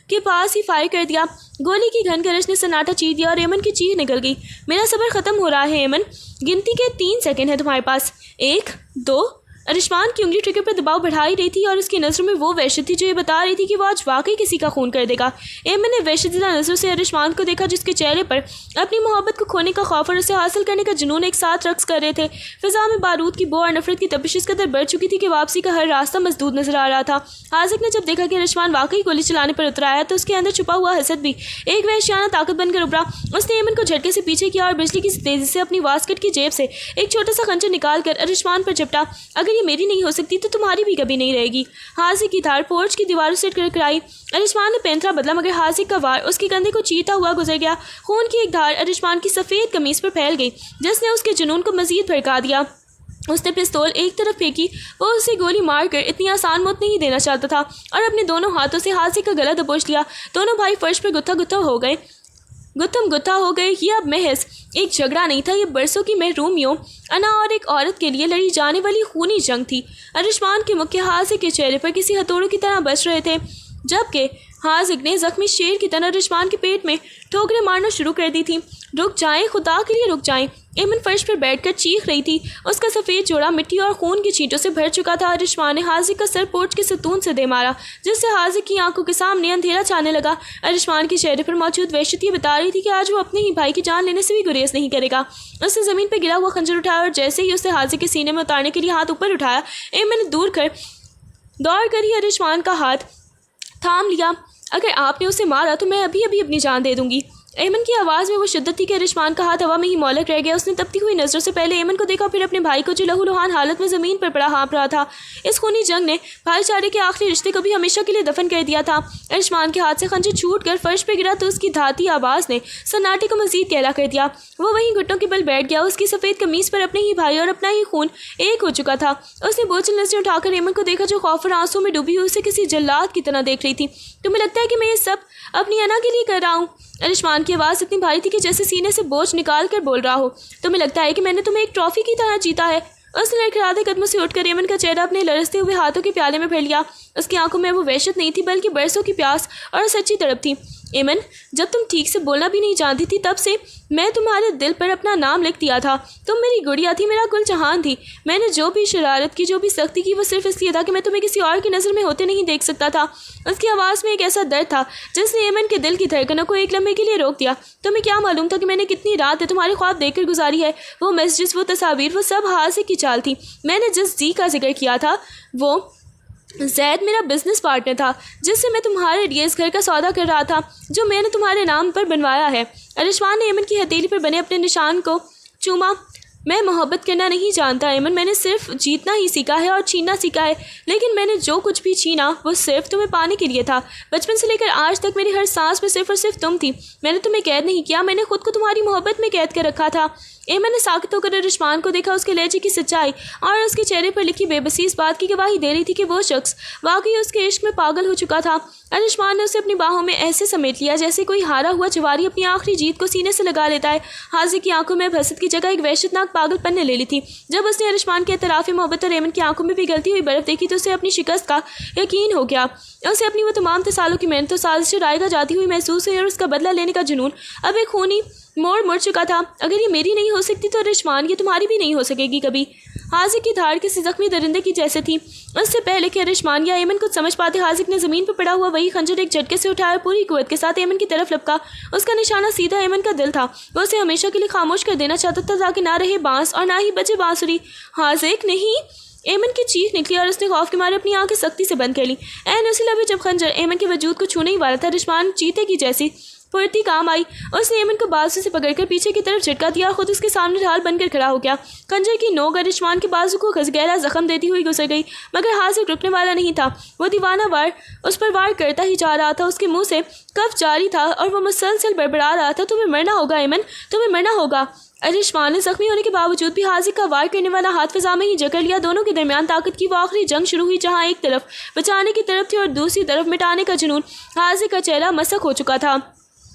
کے پاس ہی فائر کر دیا۔ گولی کی گھن گرج نے سناٹا چیر دیا اور ایمن کی چیخ نکل گئی۔ میرا صبر ختم ہو رہا ہے ایمن، گنتی کے 3 سیکنڈ ہے تمہارے پاس۔ 1 2 رشمان کی انگلی ٹرگر پر دباؤ بڑھائی رہی تھی اور اس کی نظروں میں وہ وحشت تھی جو یہ بتا رہی تھی کہ وہ آج واقعی کسی کا خون کر دے گا۔ ایمن نے وحشت زدہ نظروں سے رشمان کو دیکھا جس کے چہرے پر اپنی محبت کو کھونے کا خوف اور اسے حاصل کرنے کا جنون ایک ساتھ رقص کر رہے تھے۔ فضا میں بارود کی بو اور نفرت کی تپش اس قدر بڑھ چکی تھی کہ واپسی کا ہر راستہ مسدود نظر آ رہا تھا۔ حاسق نے جب دیکھا کہ رشمان واقعی گولی چلانے پر اتر آیا تو اس کے اندر چھپا ہوا حسد بھی ایک وحشیانہ طاقت بن کر ابھرا۔ اس نے ایمن کو جھٹکے سے پیچھے کیا اور بجلی کی تیزی سے اپنی واسکٹ کی جیب سے ایک چھوٹا سا خنجر نکال کر رشمان پر چپٹا۔ اگر اگر یہ میری نہیں ہو سکتی تو تمہاری بھی کبھی نہیں رہے گی۔ حاضق کی دھار پورچ کی دیواروں سے کرائی۔ ارشمان نے پینترا بدلا مگر حاضق کا وار اس کے کندھے کو چیرتا ہوا گزر گیا۔ خون کی ایک دھار ارشمان کی سفید قمیص پر پھیل گئی جس نے اس کے جنون کو مزید بھڑکا دیا۔ اس نے پستول ایک طرف پھینکی۔ وہ اسے گولی مار کر اتنی آسان موت نہیں دینا چاہتا تھا اور اپنے دونوں ہاتھوں سے حاضق کا گلا دبوچ لیا۔ دونوں بھائی فرش پر گتھم گتھا ہو گئے۔ یہ اب محض ایک جھگڑا نہیں تھا، یہ برسوں کی محرومیوں، انا اور ایک عورت کے لیے لڑی جانے والی خونی جنگ تھی۔ ارشمان کے مکے حاضق کے چہرے پر کسی ہتھوڑوں کی طرح بچ رہے تھے، جبکہ حاضق نے زخمی شیر کی طرح ارشمان کے پیٹ میں ٹھوکریں مارنا شروع کر دی تھی۔ رک جائیں، خدا کے لیے رک جائیں، ایمن فرش پر بیٹھ کر چیخ رہی تھی۔ اس کا سفید جوڑا مٹی اور خون کی چھینٹوں سے بھر چکا تھا۔ ارشمان نے حاضق کا سر پورچ کے ستون سے دے مارا جس سے حاضق کی آنکھوں کے سامنے اندھیرا چھانے لگا۔ ارشمان کے چہرے پر موجود وحشت یہ بتا رہی تھی کہ آج وہ اپنے ہی بھائی کی جان لینے سے بھی گریز نہیں کرے گا۔ اس نے زمین پہ گرا ہوا خنجر اٹھایا اور جیسے ہی اس نے حاضق کے سینے میں اتارنے کے لیے ہاتھ اوپر اٹھایا، ایمن نے دوڑ کر ہی ارشمان کا ہاتھ تھام لیا۔ اگر آپ نے اسے مارا تو میں ابھی اپنی جان دے دوں گی۔ ایمن کی آواز میں وہ شدت تھی کہ ارشمان کا ہاتھ ہوا میں ہی معلق رہ گیا۔ اس نے تپتی ہوئی نظروں سے پہلے ایمن کو دیکھا، پھر اپنے بھائی کو جو لہو لہان حالت میں زمین پر پڑا ہانپ رہا تھا۔ اس خونی جنگ نے بھائی چارے کے آخری رشتے کو بھی ہمیشہ کے لیے دفن کر دیا تھا۔ ارشمان کے ہاتھ سے خنجر چھوٹ کر فرش پہ گرا تو اس کی دھاتی آواز نے سناٹے کو مزید گہرا کر دیا۔ وہ وہیں گھٹنوں کے بل بیٹھ گیا۔ اس کی سفید قمیص پر اپنے ہی بھائی اور اپنا ہی خون ایک ہو چکا تھا۔ اس نے بوجھل نظریں اٹھا کر ایمن کو دیکھا جو خوف اور آنسوں میں ڈوبی ہوئی اسے کسی جلاد کی طرح دیکھ رہی تھی۔ تمہیں لگتا ہے کہ میں یہ سب اپنی انا کے لیے کر رہا ہوں؟ ارشمان کی آواز اتنی بھاری تھی کہ جیسے سینے سے بوجھ نکال کر بول رہا ہو۔ تمہیں لگتا ہے کہ میں نے تمہیں ایک ٹرافی کی طرح جیتا ہے؟ اس نے لڑکھڑاتے قدموں سے اٹھ کر ایمن کا چہرہ اپنے لرزتے ہوئے ہاتھوں کے پیالے میں بھر لیا۔ اس کی آنکھوں میں وہ وحشت نہیں تھی بلکہ برسوں کی پیاس اور سچی تڑپ تھی۔ ایمن، جب تم ٹھیک سے بولنا بھی نہیں جانتی تھی تب سے میں تمہارے دل پر اپنا نام لکھ دیا تھا۔ تم میری گڑیا تھی، میرا گل جہان تھی۔ میں نے جو بھی شرارت کی، جو بھی سختی کی، وہ صرف اس لیے تھا کہ میں تمہیں کسی اور کی نظر میں ہوتے نہیں دیکھ سکتا تھا۔ اس کی آواز میں ایک ایسا درد تھا جس نے ایمن کے دل کی دھڑکنوں کو ایک لمحے کے لیے روک دیا۔ تمہیں کیا معلوم تھا کہ میں نے کتنی راتیں تمہارے خواب دیکھ کر گزاری ہے؟ وہ میسیجز، وہ تصاویر، وہ سب حاضق کی چال تھی۔ میں نے جس زی کا ذکر کیا تھا وہ زید میرا بزنس پارٹنر تھا جس سے میں تمہارے لیے اس گھر کا سودا کر رہا تھا جو میں نے تمہارے نام پر بنوایا ہے۔ ارشمان نے ایمن کی ہتھیلی پر بنے اپنے نشان کو چوما۔ میں محبت کرنا نہیں جانتا ایمن، میں نے صرف جیتنا ہی سیکھا ہے اور چھیننا سیکھا ہے، لیکن میں نے جو کچھ بھی چھینا وہ صرف تمہیں پانے کے لیے تھا۔ بچپن سے لے کر آج تک میری ہر سانس میں صرف اور صرف تم تھی۔ میں نے تمہیں قید نہیں کیا، میں نے خود کو تمہاری محبت میں قید کر رکھا تھا۔ ایمن نے ساکت ہو کر ارشمان کو دیکھا۔ اس کے لہجے کی سچائی اور اس کے چہرے پر لکھی بے بسی اس بات کی گواہی دے رہی تھی کہ وہ شخص واقعی اس کے عشق میں پاگل ہو چکا تھا۔ ارشمان نے اسے اپنی باہوں میں ایسے سمیٹ لیا جیسے کوئی ہارا ہوا جواری اپنی آخری جیت کو سینے سے لگا لیتا ہے۔ حاضق کی آنکھوں میں حسد کی جگہ ایک وحشتناک پاگل پن نے لے لی تھی۔ جب اس نے ارشمان کے اعتراف محبت اور ایمن کی آنکھوں میں پگھلتی ہوئی برف دیکھی تو اسے اپنی شکست کا یقین ہو گیا۔ اسے اپنی وہ تمام سالوں کی محنت و سازشیں رائگاں جاتی ہوئی محسوس ہوئی اور اس کا بدلہ لینے کا جنون اب ایک خونی مڑ چکا تھا۔ اگر یہ میری نہیں ہو سکتی تو ارشمان یہ تمہاری بھی نہیں ہو سکے گی کبھی۔ حاضق کی دھاڑ کسی زخمی درندے کی جیسے تھی۔ اس سے پہلے کہ ارشمان یا ایمن کچھ سمجھ پاتے حاضق نے زمین پر پڑا ہوا وہی خنجر ایک جھٹکے سے اٹھایا، پوری قوت کے ساتھ ایمن کی طرف لپکا۔ اس کا نشانہ سیدھا ایمن کا دل تھا۔ وہ اسے ہمیشہ کے لیے خاموش کر دینا چاہتا تھا تاکہ نہ رہے بانس اور نہ ہی بجے بانسری۔ حاضق نہیں! ایمن کی چیخ نکلی اور اس نے خوف کے مارے اپنی آنکھیں سختی سے بند کر لی۔ عین اسی لمحے جب خنجر ایمن کے وجود کو چھونے ہی والا تھا، ارشمان چیتے کی جیسی پھرتی کام آئی۔ اس نے ایمن کو بازو سے پکڑ کر پیچھے کی طرف جھٹکا دیا اور خود اس کے سامنے ڈھال بن کر کھڑا ہو گیا۔ خنجر کی نوک ارشمان کے بازو کو گہرا زخم دیتی ہوئی گزر گئی مگر حاضق رکنے والا نہیں تھا۔ وہ دیوانہ وار اس پر وار کرتا ہی جا رہا تھا۔ اس کے منہ سے کف جاری تھا اور وہ مسلسل بڑبڑا رہا تھا، تمہیں مرنا ہوگا ایمن، تمہیں مرنا ہوگا۔ ارشمان نے زخمی ہونے کے باوجود بھی حاضق کا وار کرنے والا ہاتھ فضا میں ہی جکڑ لیا۔ دونوں کے درمیان طاقت کی وہ آخری جنگ شروع ہوئی جہاں ایک طرف بچانے کی طرف تھی اور دوسری طرف مٹانے کا جنون۔ حاضق کا چہرہ مسخ ہو چکا تھا،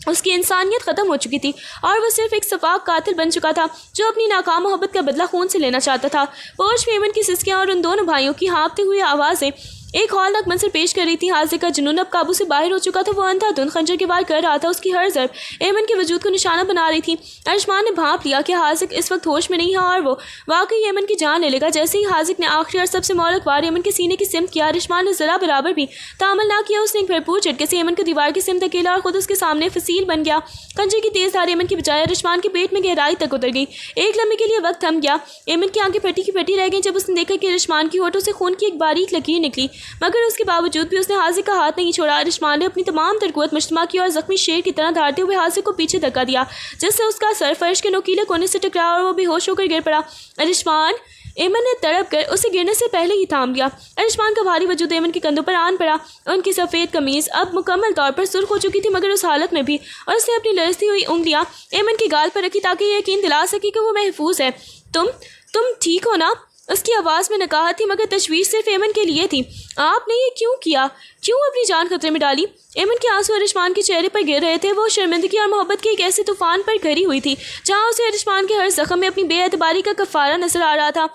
اس کی انسانیت ختم ہو چکی تھی اور وہ صرف ایک شفاق قاتل بن چکا تھا جو اپنی ناکام محبت کا بدلہ خون سے لینا چاہتا تھا۔ پورچ میں ایمن کی سسکیاں اور ان دونوں بھائیوں کی ہانپتے ہوئے آوازیں ایک ہولناک منظر پیش کر رہی تھی۔ حاضق کا جنون اب قابو سے باہر ہو چکا تھا۔ وہ اندھا دھند خنجر کے وار کر رہا تھا، اس کی ہر ضرب ایمن کے وجود کو نشانہ بنا رہی تھی۔ ارشمان نے بھانپ لیا کہ حاضق اس وقت ہوش میں نہیں ہے اور وہ واقعی ایمن کی جان لے لے گا۔ جیسے ہی حاضق نے آخری اور سب سے مہلک وار ایمن کے سینے کی سمت کیا، ارشمان نے ذرا برابر بھی تعامل نہ کیا۔ اس نے ایک بھرپور جھٹکے سے ایمن کو دیوار کی سمت دھکیلا اور خود اس کے سامنے فصیل بن گیا۔ خنجر کی تیز دھار ایمن کی بجائے ارشمان کے پیٹ میں گہرائی تک اتر گئی۔ ایک لمحے کے لیے وقت تھم گیا۔ ایمن کی آنکھیں پھٹی کی پھٹی رہ گئیں جب اس نے دیکھا کہ ارشمان کی ہونٹوں سے خون کی ایک باریک لکیر نکلی، مگر اس کے باوجود بھی اس نے حاضق کا ہاتھ نہیں چھوڑا۔ ارشمان نے اپنی تمام تر قوت مجتمع کی اور زخمی شیر کی طرح دھاڑتے ہوئے حاضق کو پیچھے دھکا دیا جس سے اس کا سر فرش کے نوکیلے کونے سے ٹکرایا اور وہ بے ہوش ہو کر گر پڑا۔ ارشمان! ایمن نے تڑپ کر اسے گرنے سے پہلے ہی تھام لیا۔ ارشمان کا بھاری وجود ایمن کے کندھوں پر آن پڑا۔ ان کی سفید قمیض اب مکمل طور پر سرخ ہو چکی تھی مگر اس حالت میں بھی، اور اس نے اپنی لرزتی ہوئی انگلیاں ایمن کی گال پر رکھی تاکہ یہ یقین دلا سکے کہ وہ محفوظ ہے۔ تم ٹھیک ہو نا؟ اس کی آواز میں نکاہت تھی مگر تشویش صرف ایمن کے لیے تھی۔ آپ نے یہ کیوں کیا؟ کیوں اپنی جان خطرے میں ڈالی؟ ایمن کے آنسو ارشمان کے چہرے پر گر رہے تھے۔ وہ شرمندگی اور محبت کے ایک ایسے طوفان پر گھری ہوئی تھی جہاں اسے ارشمان کے ہر زخم میں اپنی بے اعتباری کا کفارہ نظر آ رہا تھا۔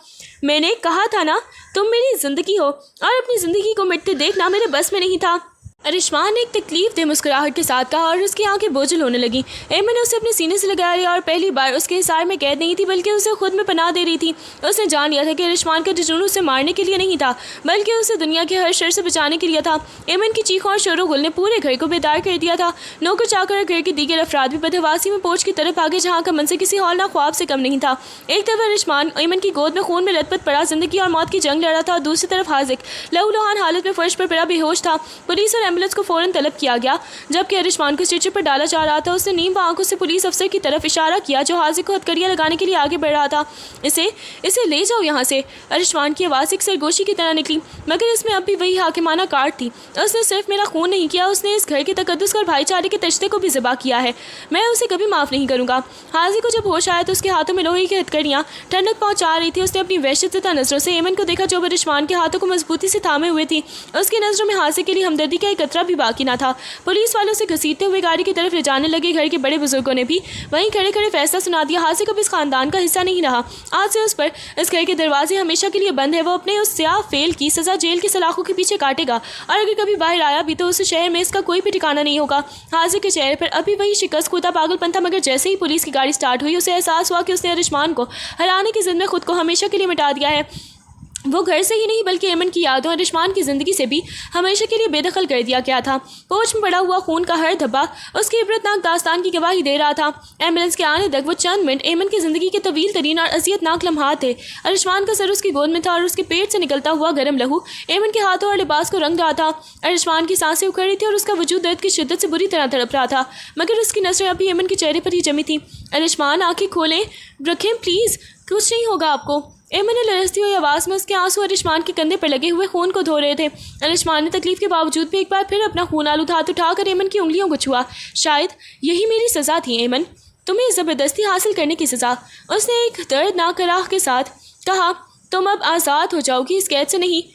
میں نے کہا تھا نا تم میری زندگی ہو، اور اپنی زندگی کو مٹتے دیکھنا میرے بس میں نہیں تھا۔ ارشمان نے ایک تکلیف دہ مسکراہٹ کے ساتھ کہا اور اس کی آنکھیں بوجھل ہونے لگیں۔ ایمن نے اسے اپنے سینے سے لگا لیا اور پہلی بار اس کے حصار میں قید نہیں تھی بلکہ اسے خود میں پناہ دے رہی تھی۔ اس نے جان لیا تھا کہ ارشمان کا جنون اسے مارنے کے لیے نہیں تھا بلکہ اسے دنیا کے ہر شر سے بچانے کے لیے تھا۔ ایمن کی چیخوں اور شور و غل نے پورے گھر کو بیدار کر دیا تھا۔ نوکر چاکر اور گھر کے دیگر افراد بھی بدحواسی میں پوچھ کی طرف آگے جہاں کا منظر کسی ہولناک خواب سے کم نہیں تھا۔ ایک طرف ارشمان ایمن کی گود میں خون میں لت پت پڑا زندگی اور موت کی جنگ لڑ رہا تھا اور دوسری طرف حاذق لہولہان حالت میں فرش پر پڑا بے ہوش تھا۔ پولیس اور ایمبولینس کو فوراً طلب کیا گیا۔ جبکہ ارشمان کو اسٹریچر پر ڈالا جا رہا تھا اس نے نیم آنکھوں سے پولیس افسر کی طرف اشارہ کیا جو حاذق کو ہتھکڑیاں لگانے کے لیے آگے بڑھ رہا تھا۔ اسے لے جاؤ یہاں سے۔ ارشمان کی آواز ایک سرگوشی کی طرح نکلی مگر اس میں اب بھی وہی حاکمانہ کاٹ تھی۔ اس نے صرف میرا خون نہیں کیا، اس نے اس گھر کے تقدس اور بھائی چارے کے تشدد کو بھی ذبح کیا ہے۔ میں اسے کبھی معاف نہیں کروں گا۔ حاذق کو جب ہوش آیا تو اس کے ہاتھوں میں لوہے کی ہتھکڑیاں ٹھنڈک پہنچا رہی تھی۔ اس نے اپنی وحشت زدہ نظروں سے ایمن کو دیکھا جو ارشمان کے ہاتھوں کو مضبوطی سے تھامے ہوئے تھی۔ اس کی نظروں میں حاذق کے لیے ہمدردی کا ایک قطرہ بھی باقی نہ تھا۔ پولیس والوں سے گھسیٹتے ہوئے گاڑی کی طرف لے جانے لگے۔ گھر کے بڑے بزرگوں نے بھی وہیں کھڑے کھڑے فیصلہ سنا دیا۔ حاذق اب اس خاندان کا حصہ نہیں رہا۔ آج سے اس پر اس گھر کے دروازے ہمیشہ کے لیے بند ہے۔ وہ اپنے اس سیاہ فعل کی سزا جیل کی سلاخوں کے پیچھے کاٹے گا اور اگر کبھی باہر آیا بھی تو اس شہر میں اس کا کوئی بھی ٹھکانہ نہیں ہوگا۔ حاذق کے چہرے پر ابھی وہی شکست کوتا پاگل پن تھا مگر جیسے ہی پولیس کی گاڑی سٹارٹ ہوئی اسے احساس ہوا کہ اس نے ارشمان کو ہرانے کی ضد میں خود کو ہمیشہ کے لیے مٹا دیا ہے۔ وہ گھر سے ہی نہیں بلکہ ایمن کی یادوں اور ارشمان کی زندگی سے بھی ہمیشہ کے لیے بے دخل کر دیا گیا تھا۔ کوچ میں پڑا ہوا خون کا ہر دھبا اس کی عبرتناک داستان کی گواہی دے رہا تھا۔ ایمبولینس کے آنے تک وہ چند منٹ ایمن کی زندگی کے طویل ترین اور اذیت ناک لمحات تھے۔ ارشمان کا سر اس کی گود میں تھا اور اس کے پیٹ سے نکلتا ہوا گرم لہو ایمن کے ہاتھوں اور لباس کو رنگ رہا تھا۔ ارشمان کی سانسیں اکھڑ رہی تھی اور اس کا وجود درد کی شدت سے بری طرح تڑپ رہا تھا مگر اس کی نظریں ابھی ایمن کے چہرے پر ہی جمی تھیں۔ ارشمان آنکھیں کھولیں رکھیں پلیز، کچھ نہیں ہوگا آپ کو۔ ایمن نے لرزتی ہوئی آواز میں اس کے آنسو ارشمان کے کندھے پر لگے ہوئے خون کو دھو رہے تھے۔ ارشمان نے تکلیف کے باوجود بھی ایک بار پھر اپنا خون آلود ہاتھ اٹھا کر ایمن کی انگلیوں کو چھوا۔ شاید یہی میری سزا تھی ایمن، تمہیں زبردستی حاصل کرنے کی سزا۔ اس نے ایک دردناک کراہ کے ساتھ کہا، تم اب آزاد ہو جاؤ گی، اس قید سے نہیں۔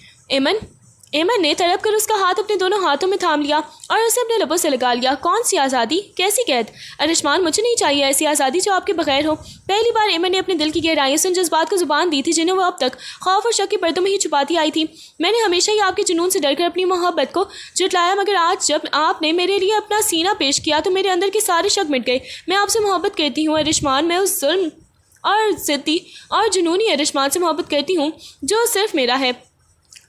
ایمن نے تڑپ کر اس کا ہاتھ اپنے دونوں ہاتھوں میں تھام لیا اور اسے اپنے لبوں سے لگا لیا۔ کون سی آزادی؟ کیسی قید؟ ارشمان مجھے نہیں چاہیے ایسی آزادی جو آپ کے بغیر ہو۔ پہلی بار ایمن نے اپنے دل کی گہرائیوں سے ان جذبات کو زبان دی تھی جنہیں وہ اب تک خوف اور شک کے پردوں میں ہی چھپاتی آئی تھی۔ میں نے ہمیشہ ہی آپ کے جنون سے ڈر کر اپنی محبت کو جھٹلایا مگر آج جب آپ نے میرے لیے اپنا سینہ پیش کیا تو میرے اندر کے سارے شک مٹ گئے۔ میں آپ سے محبت کرتی ہوں ارشمان، میں اس ظلم اور ضدی اور جنونی ارشمان سے محبت کرتی ہوں جو صرف میرا ہے۔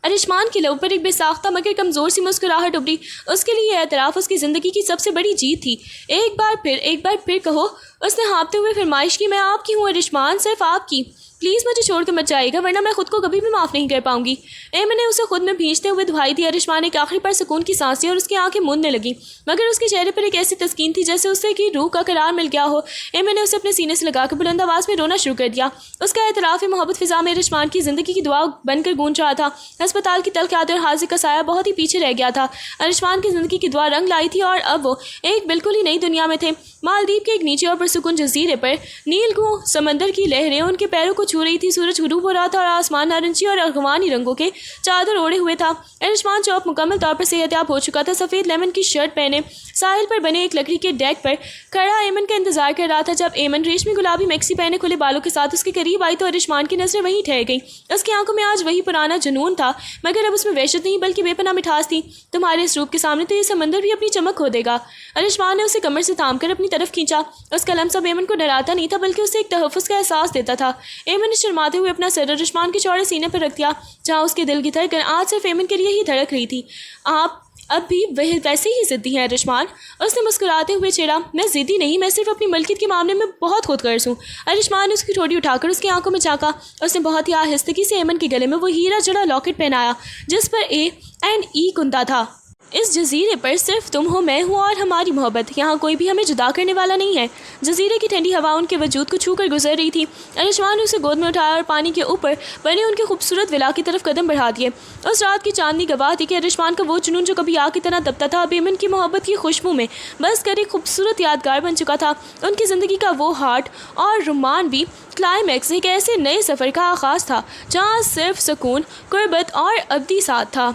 ارشمان کے لب پر ایک بے ساختہ مگر کمزور سی مسکراہٹ ابھری۔ اس کے لیے یہ اعتراف اس کی زندگی کی سب سے بڑی جیت تھی۔ ایک بار پھر کہو، اس نے ہانپتے ہوئے فرمائش کی۔ میں آپ کی ہوں ارشمان، صرف آپ کی۔ پلیز مجھے چھوڑ کر مت جائے گا ورنہ میں خود کو کبھی بھی معاف نہیں کر پاؤں گی۔ ایمن نے اسے خود میں بھیجتے ہوئے دعائی دی۔ ارشمان ایک آخری پر سکون کی سانسیں اور اس کی آنکھیں موندنے لگیں مگر اس کے چہرے پر ایک ایسی تسکین تھی جیسے اسے کی روح کا قرار مل گیا ہو۔ ایمن نے اسے اپنے سینے سے لگا کر بلند آواز میں رونا شروع کر دیا۔ اس کا اعتراف محبت فضا میں ارشمان کی زندگی کی دعا بن کر گونج رہا تھا۔ ہسپتال کی تلخ یادیں اور حاذق کا سایہ بہت ہی پیچھے رہ گیا تھا۔ ارشمان کی زندگی کی دعا رنگ لائی تھی اور اب وہ ایک بالکل ہی نئی دنیا میں تھے۔ مالدیپ کے ایک نیچے اور پرسکون جزیرے پر نیل گوں سمندر کی لہریں ان کے پیروں کو چھو رہی تھی۔ سورج غروب ہو رہا تھا اور آسمان نارنجی اور ارغوانی رنگوں کے چادر اوڑے ہوئے تھا۔ ارشمان جو اب مکمل طور پر صحت یاب ہو چکا تھا سفید لیمن کی شرٹ پہنے ساحل پر بنے ایک لکڑی کے ڈیک پر کھڑا ایمن کا انتظار کر رہا تھا۔ جب ایمن ریشمی گلابی میکسی پہنے کھلے بالوں کے ساتھ اس کے قریب آئی تو ارشمان کی نظریں وہیں ٹھہر گئیں۔ اس کی آنکھوں میں آج وہی پرانا جنون تھا مگر اب اس میں وحشت نہیں بلکہ بے پناہ مٹھاس تھی۔ تمہارے اس روپ کے سامنے تو یہ سمندر بھی اپنی چمک کھو دے گا۔ ارشمان نے اسے کمر سے تھام کر اپنی طرف کھینچا۔ اس کا لمس اب ایمن کو ڈراتا نہیں تھا بلکہ اسے ایک تحفظ کا احساس دیتا تھا۔ ایمن نے شرماتے ہوئے اپنا سر ارشمان کے چوڑے سینے پر رکھ دیا جہاں اس کے دل کی دھڑکن آج صرف ایمن کے لیے ہی دھڑک رہی تھی۔ آپ اب بھی ویسے ہی ضدی ہیں ارشمان، اس نے مسکراتے ہوئے چھیڑا۔ میں ضدی نہیں، میں صرف اپنی ملکیت کے معاملے میں بہت خود غرض ہوں۔ ارشمان نے اس کی ٹھوڑی اٹھا کر اس کی آنکھوں میں جھانکا۔ اس نے بہت ہی آہستگی سے ایمن کے گلے میں وہ ہیرا جڑا لاکٹ پہنایا جس پر A&E کندا تھا۔ اس جزیرے پر صرف تم ہو، میں ہوں اور ہماری محبت، یہاں کوئی بھی ہمیں جدا کرنے والا نہیں ہے۔ جزیرے کی ٹھنڈی ہوا ان کے وجود کو چھو کر گزر رہی تھی۔ ارشوان نے اسے گود میں اٹھایا اور پانی کے اوپر بنے ان کے خوبصورت ولا کی طرف قدم بڑھا دیے۔ اس رات کی چاندنی گواہ تھی کہ ارشوان کا وہ جنون جو کبھی آگ کی طرح تپتا تھا اب ایمن کی محبت کی خوشبو میں بس کر ایک خوبصورت یادگار بن چکا تھا۔ ان کی زندگی کا وہ ہارٹ اور رومانوی کلائمیکس ایک ایسے نئے سفر کا آغاز تھا جہاں صرف سکون، قربت اور ابدی ساتھ تھا۔